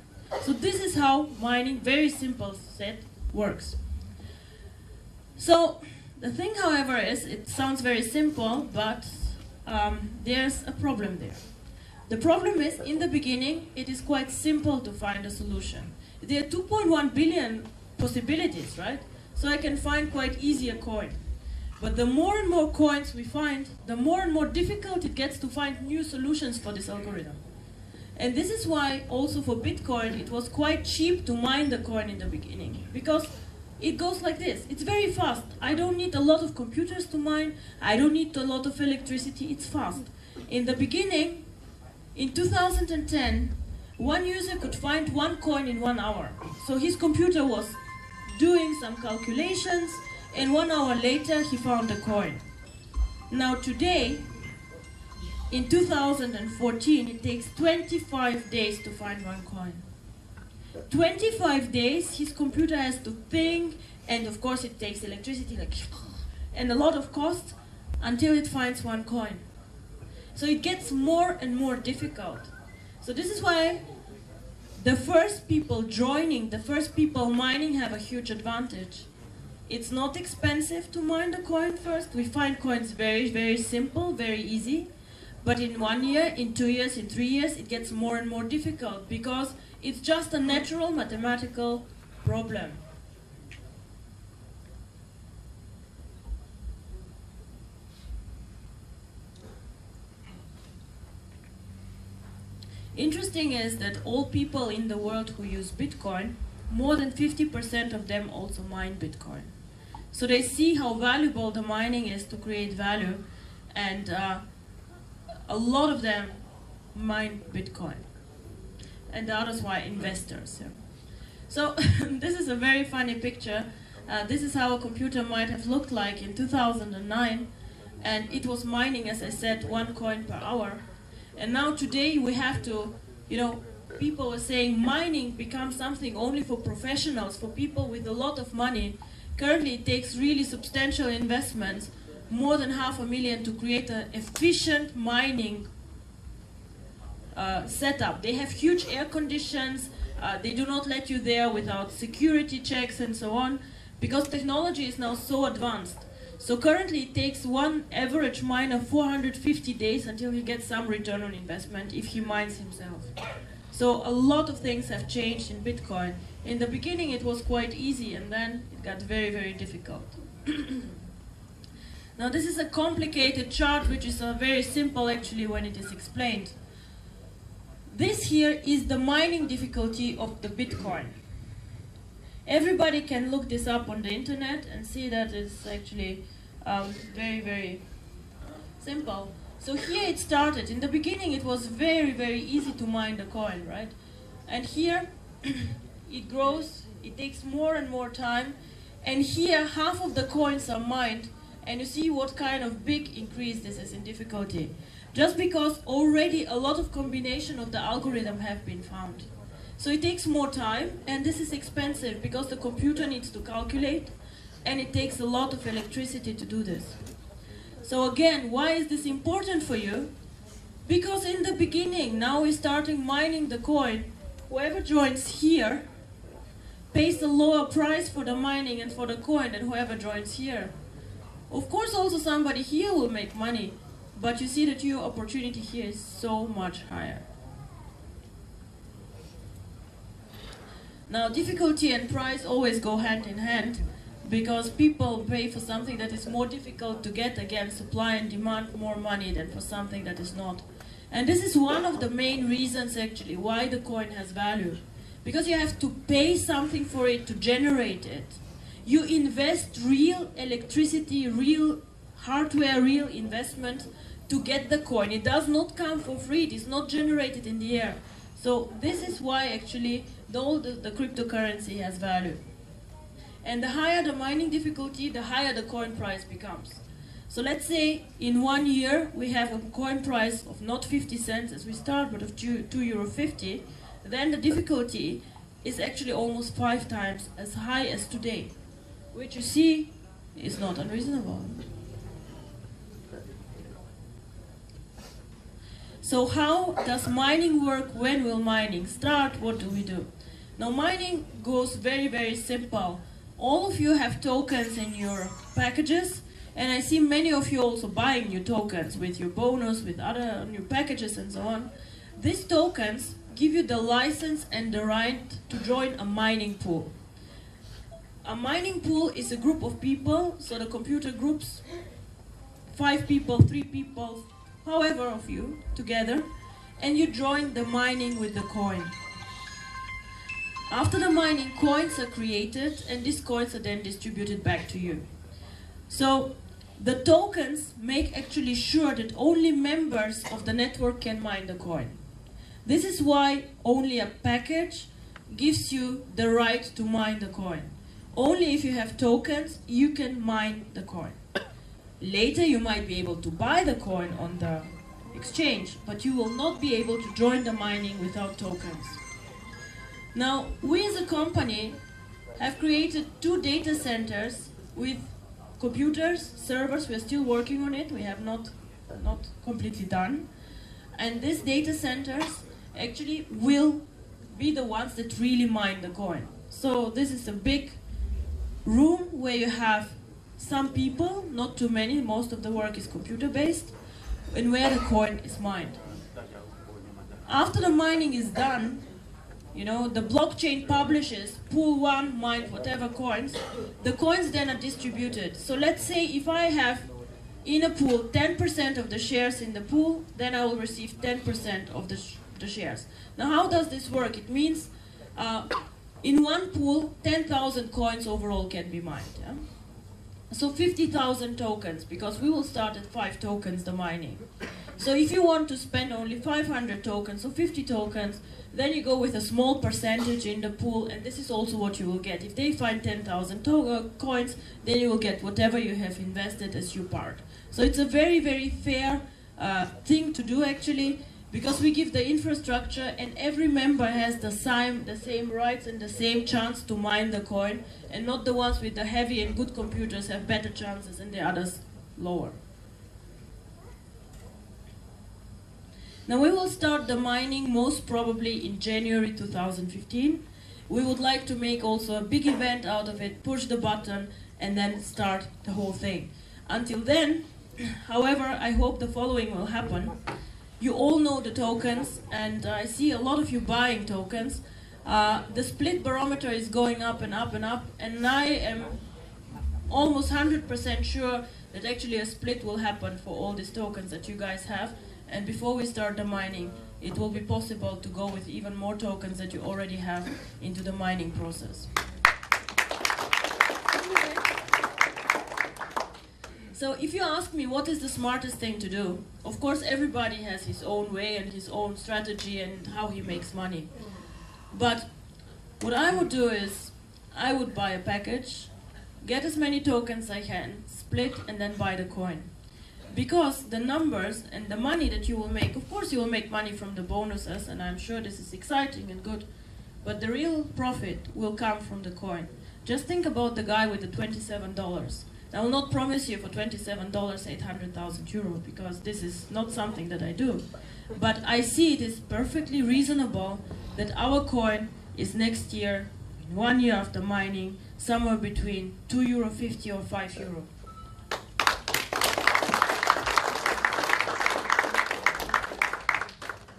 So this is how mining, very simple set, works. So the thing, however, is it sounds very simple, but there's a problem there. The problem is, in the beginning, it is quite simple to find a solution. There are 2.1 billion possibilities, right? So I can find quite easy a coin. But the more and more coins we find, the more and more difficult it gets to find new solutions for this algorithm. And this is why also for Bitcoin it was quite cheap to mine the coin in the beginning, because it goes like this. It's very fast. I don't need a lot of computers to mine. I don't need a lot of electricity. It's fast. In the beginning, in 2010, one user could find 1 coin in 1 hour. So his computer was doing some calculations, and 1 hour later he found a coin. Now today, in 2014, it takes 25 days to find 1 coin. 25 days, his computer has to think, and of course it takes electricity, like, and a lot of cost, until it finds 1 coin. So it gets more and more difficult. So this is why the first people joining, the first people mining have a huge advantage. It's not expensive to mine the coin first. We find coins very, very simple, very easy. But in 1 year, in 2 years, in 3 years, it gets more and more difficult because it's just a natural mathematical problem. Interesting is that all people in the world who use Bitcoin, more than 50% of them also mine Bitcoin. So they see how valuable the mining is to create value, and a lot of them mine Bitcoin, and the others were investors. Yeah. So this is a very funny picture. This is how a computer might have looked like in 2009, and it was mining, as I said, 1 coin per hour. And now today we have to, people are saying mining becomes something only for professionals, for people with a lot of money. Currently it takes really substantial investments, more than $500,000 to create an efficient mining setup. They have huge air conditions, they do not let you there without security checks and so on, because technology is now so advanced. So currently it takes one average miner 450 days until he gets some return on investment if he mines himself. So a lot of things have changed in Bitcoin. In the beginning it was quite easy, and then it got very, very difficult. Now this is a complicated chart, which is very simple actually when it is explained. This here is the mining difficulty of the Bitcoin. Everybody can look this up on the internet and see that it's actually very, very simple. So here it started. In the beginning it was very, very easy to mine the coin, right? And here it grows, it takes more and more time, and here half of the coins are mined, and you see what kind of big increase this is in difficulty. Just because already a lot of combination of the algorithm have been found. So it takes more time, and this is expensive because the computer needs to calculate, and it takes a lot of electricity to do this. So again, why is this important for you? Because in the beginning, now we're starting mining the coin. Whoever joins here pays a lower price for the mining and for the coin than whoever joins here. Of course, also somebody here will make money, but you see that your opportunity here is so much higher. Now, difficulty and price always go hand in hand, because people pay for something that is more difficult to get. Again, supply and demand more money than for something that is not. And this is one of the main reasons actually why the coin has value. Because you have to pay something for it to generate it. You invest real electricity, real hardware, real investment to get the coin. It does not come for free, it is not generated in the air. So this is why actually the cryptocurrency has value. And the higher the mining difficulty, the higher the coin price becomes. So let's say in 1 year we have a coin price of not 50 cents as we start, but of €2.50, then the difficulty is actually almost 5 times as high as today, which you see is not unreasonable. So how does mining work? When will mining start? What do we do? Now mining goes very, very simple. All of you have tokens in your packages, and I see many of you also buying new tokens with your bonus, with other new packages and so on. These tokens give you the license and the right to join a mining pool. A mining pool is a group of people, so the computer groups 5 people, 3 people, however of you, together, and you join the mining with the coin. After the mining, coins are created, and these coins are then distributed back to you. So the tokens make actually sure that only members of the network can mine the coin. This is why only a package gives you the right to mine the coin. Only if you have tokens, you can mine the coin. Later you might be able to buy the coin on the exchange, but you will not be able to join the mining without tokens. Now, we as a company have created 2 data centers with computers, servers. We're still working on it. We have not completely done. And these data centers actually will be the ones that really mine the coin. So this is a big room where you have some people, not too many, most of the work is computer-based, and where the coin is mined. After the mining is done, you know, the blockchain publishes pool 1, mine whatever coins. The coins then are distributed. So let's say if I have in a pool 10% of the shares in the pool, then I will receive 10% of the shares. Now how does this work? It means in one pool 10,000 coins overall can be mined. Yeah? So 50,000 tokens, because we will start at 5 tokens the mining. So if you want to spend only 500 tokens, so 50 tokens, then you go with a small percentage in the pool, and this is also what you will get. If they find 10,000 coins, then you will get whatever you have invested as your part. So it's a very, very fair thing to do actually, because we give the infrastructure and every member has the same rights and the same chance to mine the coin, and not the ones with the heavy and good computers have better chances and the others lower. Now we will start the mining most probably in January 2015. We would like to make also a big event out of it, push the button, and then start the whole thing. Until then, however, I hope the following will happen. You all know the tokens, and I see a lot of you buying tokens. The split barometer is going up and up and up, and I am almost 100% sure that actually a split will happen for all these tokens that you guys have. And before we start the mining, it will be possible to go with even more tokens that you already have into the mining process. So if you ask me what is the smartest thing to do, of course everybody has his own way and his own strategy and how he makes money. But what I would do is, I would buy a package, get as many tokens I can, split, and then buy the coin. Because the numbers and the money that you will make, of course you will make money from the bonuses, and I'm sure this is exciting and good, but the real profit will come from the coin. Just think about the guy with the $27. I will not promise you for $27 800,000 euro, because this is not something that I do. But I see it is perfectly reasonable that our coin is next year, 1 year after mining, somewhere between €2.50 or €5.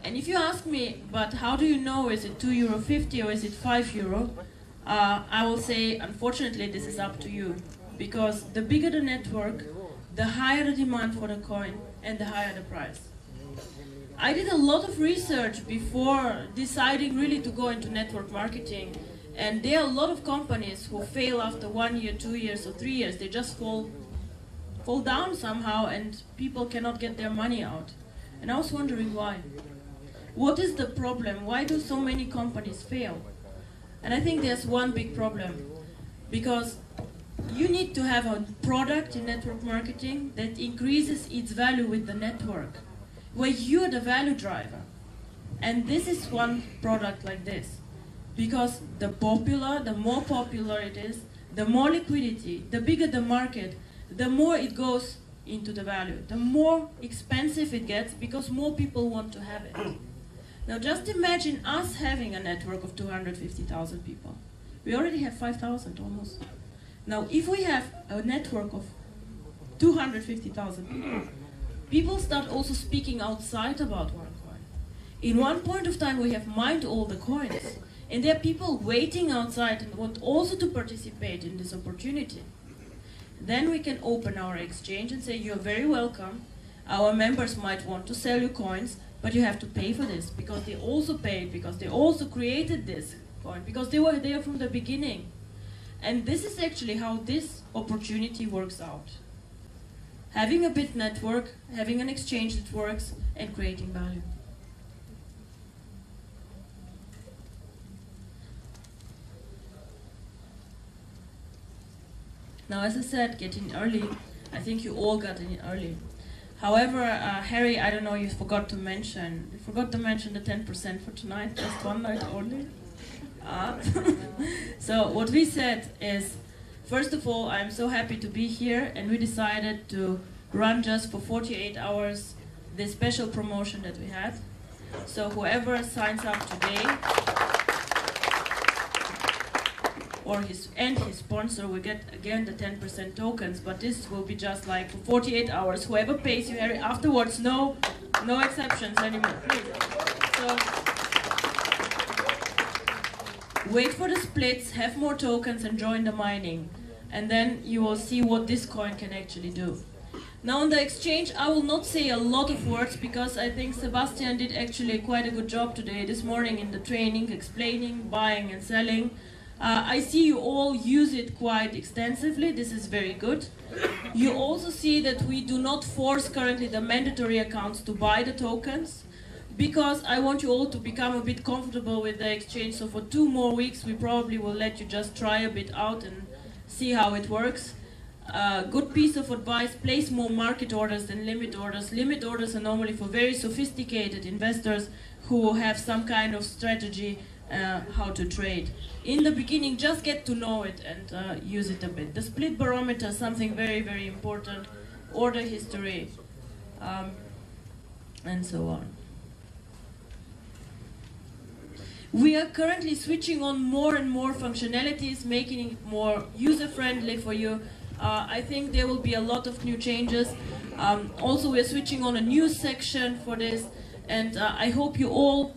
And if you ask me, but how do you know, is it €2.50 or is it €5? I will say, unfortunately, this is up to you. Because the bigger the network, the higher the demand for the coin and the higher the price. I did a lot of research before deciding really to go into network marketing. And there are a lot of companies who fail after 1 year, 2 years, or 3 years. They just fall down somehow and people cannot get their money out. And I was wondering why. What is the problem? Why do so many companies fail? And I think there's one big problem. Because you need to have a product in network marketing that increases its value with the network, where you're the value driver. And this is one product like this. Because the more popular it is, the more liquidity, the bigger the market, the more it goes into the value. The more expensive it gets because more people want to have it. Now just imagine us having a network of 250,000 people. We already have 5,000 almost. Now, if we have a network of 250,000 people, people start also speaking outside about OneCoin. In one point of time, we have mined all the coins, and there are people waiting outside and want also to participate in this opportunity. Then we can open our exchange and say, you're very welcome. Our members might want to sell you coins, but you have to pay for this, because they also paid, because they also created this coin, because they were there from the beginning. And this is actually how this opportunity works out. Having a bit network, having an exchange that works, and creating value. Now, as I said, get in early. I think you all got in early. However, Harry, I don't know, you forgot to mention the 10% for tonight, just one night only. So what we said is, first of all, I'm so happy to be here, and we decided to run just for 48 hours this special promotion that we had. So whoever signs up today, or his sponsor, will get again the 10% tokens, but this will be just like for 48 hours. Whoever pays you, Harry, afterwards, no exceptions anymore, please. So, wait for the splits, have more tokens, and join the mining. And then you will see what this coin can actually do. Now on the exchange, I will not say a lot of words, because I think Sebastian did actually quite a good job today, this morning in the training, explaining, buying and selling. I see you all use it quite extensively. This is very good. You also see that we do not force currently the mandatory accounts to buy the tokens, because I want you all to become a bit comfortable with the exchange. So for 2 more weeks, we probably will let you just try a bit out and see how it works. Good piece of advice, place more market orders than limit orders. Limit orders are normally for very sophisticated investors who have some kind of strategy how to trade. In the beginning, just get to know it and use it a bit. The split barometer is something very, very important. Order history, and so on. We are currently switching on more and more functionalities, making it more user-friendly for you. I think there will be a lot of new changes. Also, we're switching on a news section for this, and I hope you all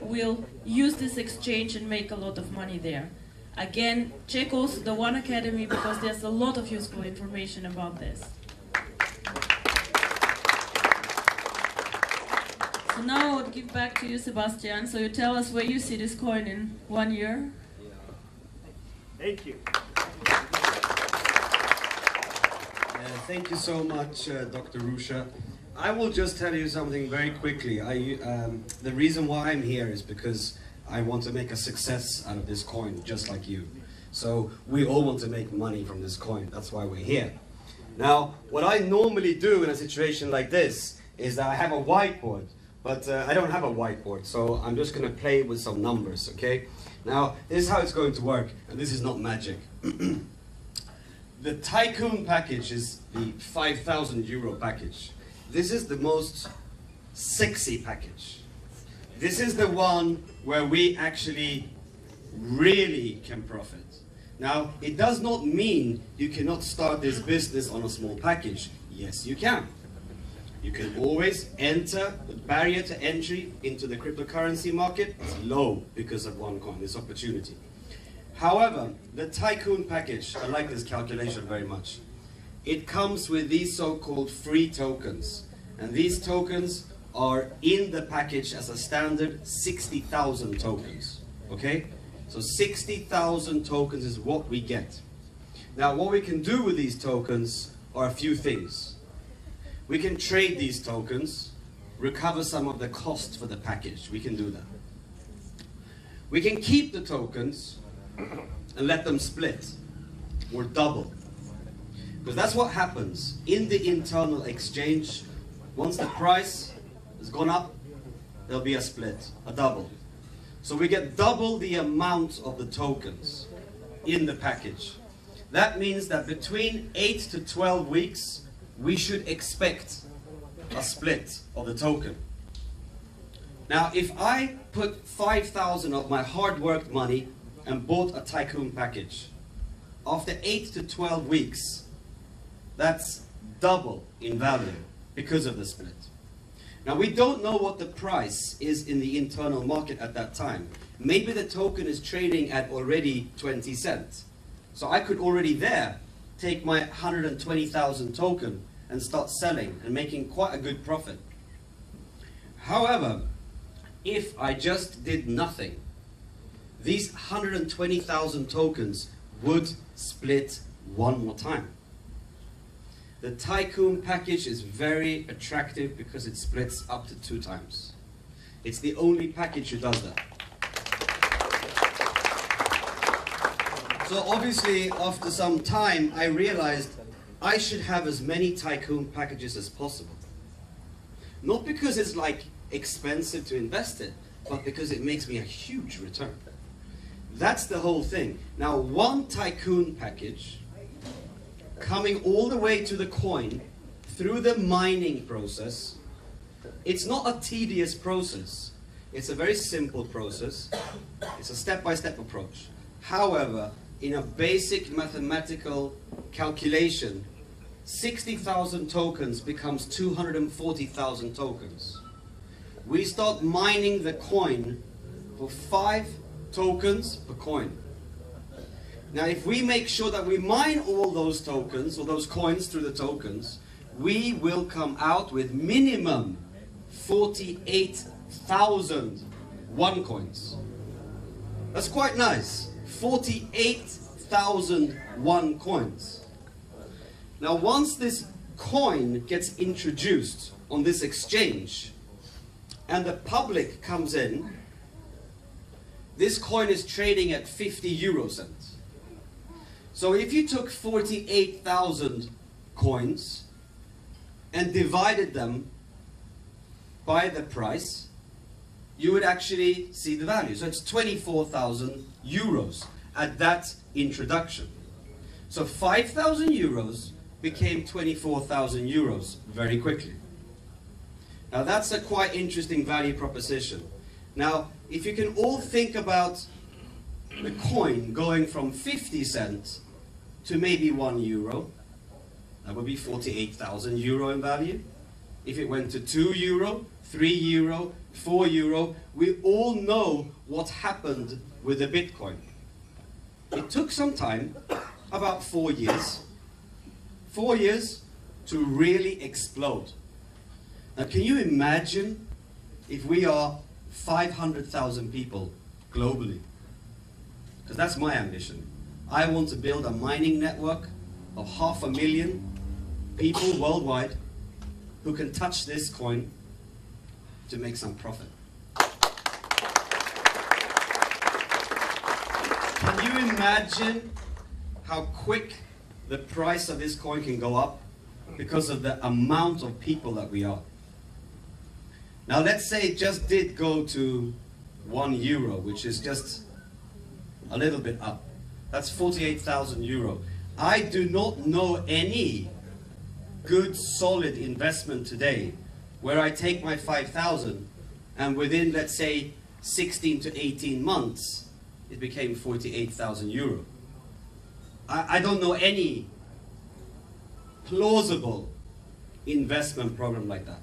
will use this exchange and make a lot of money there. Again, check also the One Academy, because there's a lot of useful information about this. So now I would give back to you, Sebastian. So you tell us where you see this coin in 1 year. Thank you. Thank you so much, Dr. Ruja. I will just tell you something very quickly. The reason why I'm here is because I want to make a success out of this coin, just like you. So we all want to make money from this coin. That's why we're here. Now, what I normally do in a situation like this is that I have a whiteboard, but I don't have a whiteboard, so I'm just going to play with some numbers, okay? Now, this is how it's going to work, and this is not magic. The Tycoon package is the 5,000 euro package. This is the most sexy package. This is the one where we actually really can profit. Now, it does not mean you cannot start this business on a small package. Yes, you can. You can always enter. The barrier to entry into the cryptocurrency market is low because of OneCoin, this opportunity. However, the Tycoon package, I like this calculation very much. It comes with these so-called free tokens. And these tokens are in the package as a standard 60,000 tokens. Okay? So 60,000 tokens is what we get. Now, what we can do with these tokens are a few things. We can trade these tokens, recover some of the cost for the package. We can do that. We can keep the tokens and let them split or double. Because that's what happens in the internal exchange. Once the price has gone up, there'll be a split, a double. So we get double the amount of the tokens in the package. That means that between 8 to 12 weeks, we should expect a split of the token. Now, if I put 5,000 of my hard-worked money and bought a Tycoon package, after 8 to 12 weeks, that's double in value because of the split. Now, we don't know what the price is in the internal market at that time. Maybe the token is trading at already 20 cents. So I could already there take my 120,000 token and start selling and making quite a good profit. However, if I just did nothing, these 120,000 tokens would split one more time. The Tycoon package is very attractive because it splits up to 2 times. It's the only package that does that. So obviously, after some time, I realized I should have as many Tycoon packages as possible. Not because it's like expensive to invest in, but because it makes me a huge return. That's the whole thing. Now, one Tycoon package coming all the way to the coin through the mining process, it's not a tedious process. It's a very simple process. It's a step-by-step approach. However, in a basic mathematical calculation, 60,000 tokens becomes 240,000 tokens. We start mining the coin for 5 tokens per coin. Now, if we make sure that we mine all those tokens, or those coins through the tokens, we will come out with minimum 48,000 OneCoins. That's quite nice. 48,000 OneCoins. Now, once this coin gets introduced on this exchange, and the public comes in, this coin is trading at 50 euro cents. So if you took 48,000 coins and divided them by the price, you would actually see the value. So it's 24,000 euros at that introduction. So 5,000 euros became 24,000 euros very quickly. Now that's a quite interesting value proposition. Now, if you can all think about the coin going from 50 cents to maybe 1 euro, that would be 48,000 euro in value. If it went to 2 euro, 3 euro, 4 euro, we all know what happened with the Bitcoin. It took some time, about 4 years. 4 years to really explode. Now, can you imagine if we are 500,000 people globally? Because that's my ambition. I want to build a mining network of 500,000 people worldwide who can touch this coin to make some profit. Can you imagine how quick the price of this coin can go up because of the amount of people that we are? Now let's say it just did go to €1, which is just a little bit up. That's 48,000 euro. I do not know any good solid investment today where I take my 5,000 and within, let's say, 16 to 18 months it became 48,000 euro. I don't know any plausible investment program like that.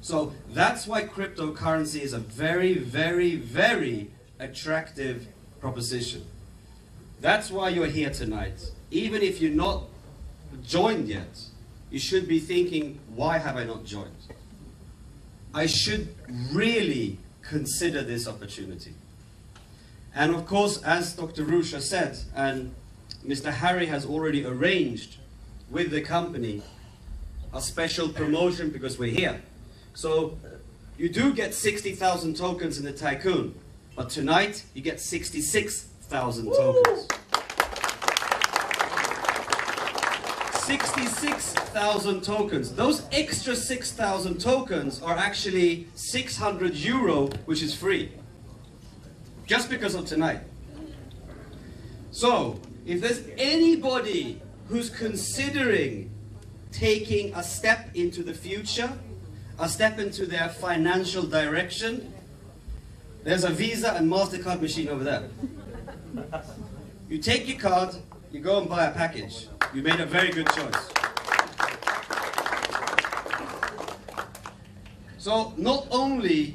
So that's why cryptocurrency is a very, very, very attractive proposition. That's why you're here tonight. Even if you're not joined yet, you should be thinking, why have I not joined? I should really consider this opportunity. And of course, as Dr. Ruja said, and Mr. Harry has already arranged with the company a special promotion because we're here. So you do get 60,000 tokens in the Tycoon, but tonight you get 66,000 tokens. 66,000 tokens. Those extra 6,000 tokens are actually 600 euro, which is free. Just because of tonight. So, if there's anybody who's considering taking a step into the future, a step into their financial direction, there's a Visa and MasterCard machine over there. You take your card, you go and buy a package. You made a very good choice. So not only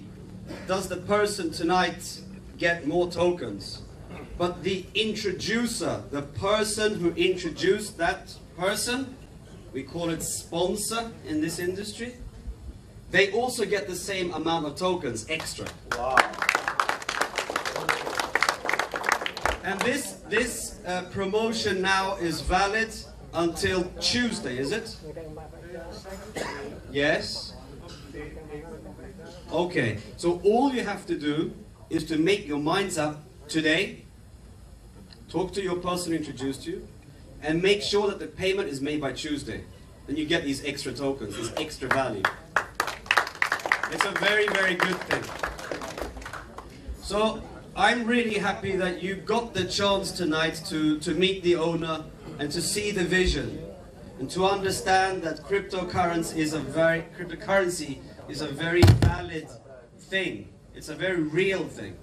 does the person tonight get more tokens, but the introducer, the person who introduced that person, we call it sponsor in this industry, they also get the same amount of tokens extra. Wow. And this promotion now is valid until Tuesday, is it? Yes? Okay, so all you have to do is to make your minds up today, talk to your person who introduced you, and make sure that the payment is made by Tuesday. Then you get these extra tokens, this extra value. It's a very, very good thing. So I'm really happy that you got the chance tonight to meet the owner and to see the vision and to understand that cryptocurrency is a very valid thing. It's a very real thing.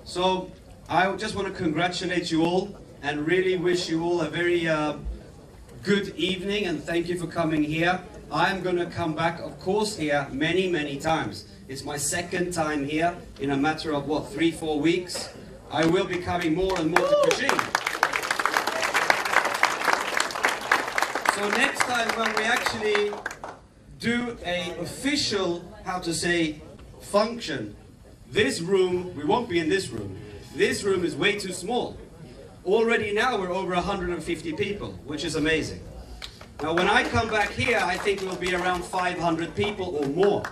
So I just want to congratulate you all and really wish you all a very good evening, and thank you for coming here. I'm going to come back, of course, here many, many times. It's my second time here in a matter of, what, 3-4 weeks. I will be coming more and more to Beijing. So next time when we actually do an official, how to say, function, this room, we won't be in this room. This room is way too small. Already now we're over 150 people, which is amazing. Now when I come back here, I think we'll be around 500 people or more.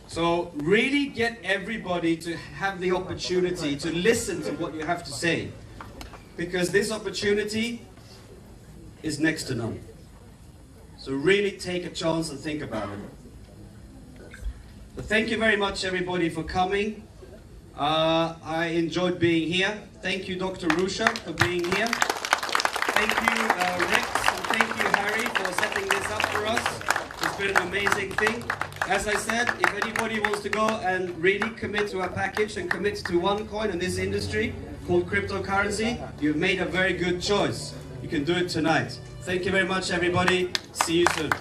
So really get everybody to have the opportunity to listen to what you have to say, because this opportunity is next to none. So really take a chance and think about it. But thank you very much everybody for coming. I enjoyed being here. Thank you Dr. Ruja for being here. Thank you Rex, and thank you Harry for setting this up for us. It's been an amazing thing. As I said, if anybody wants to go and really commit to a package and commit to OneCoin in this industry called cryptocurrency, you've made a very good choice. You can do it tonight. Thank you very much everybody. See you soon.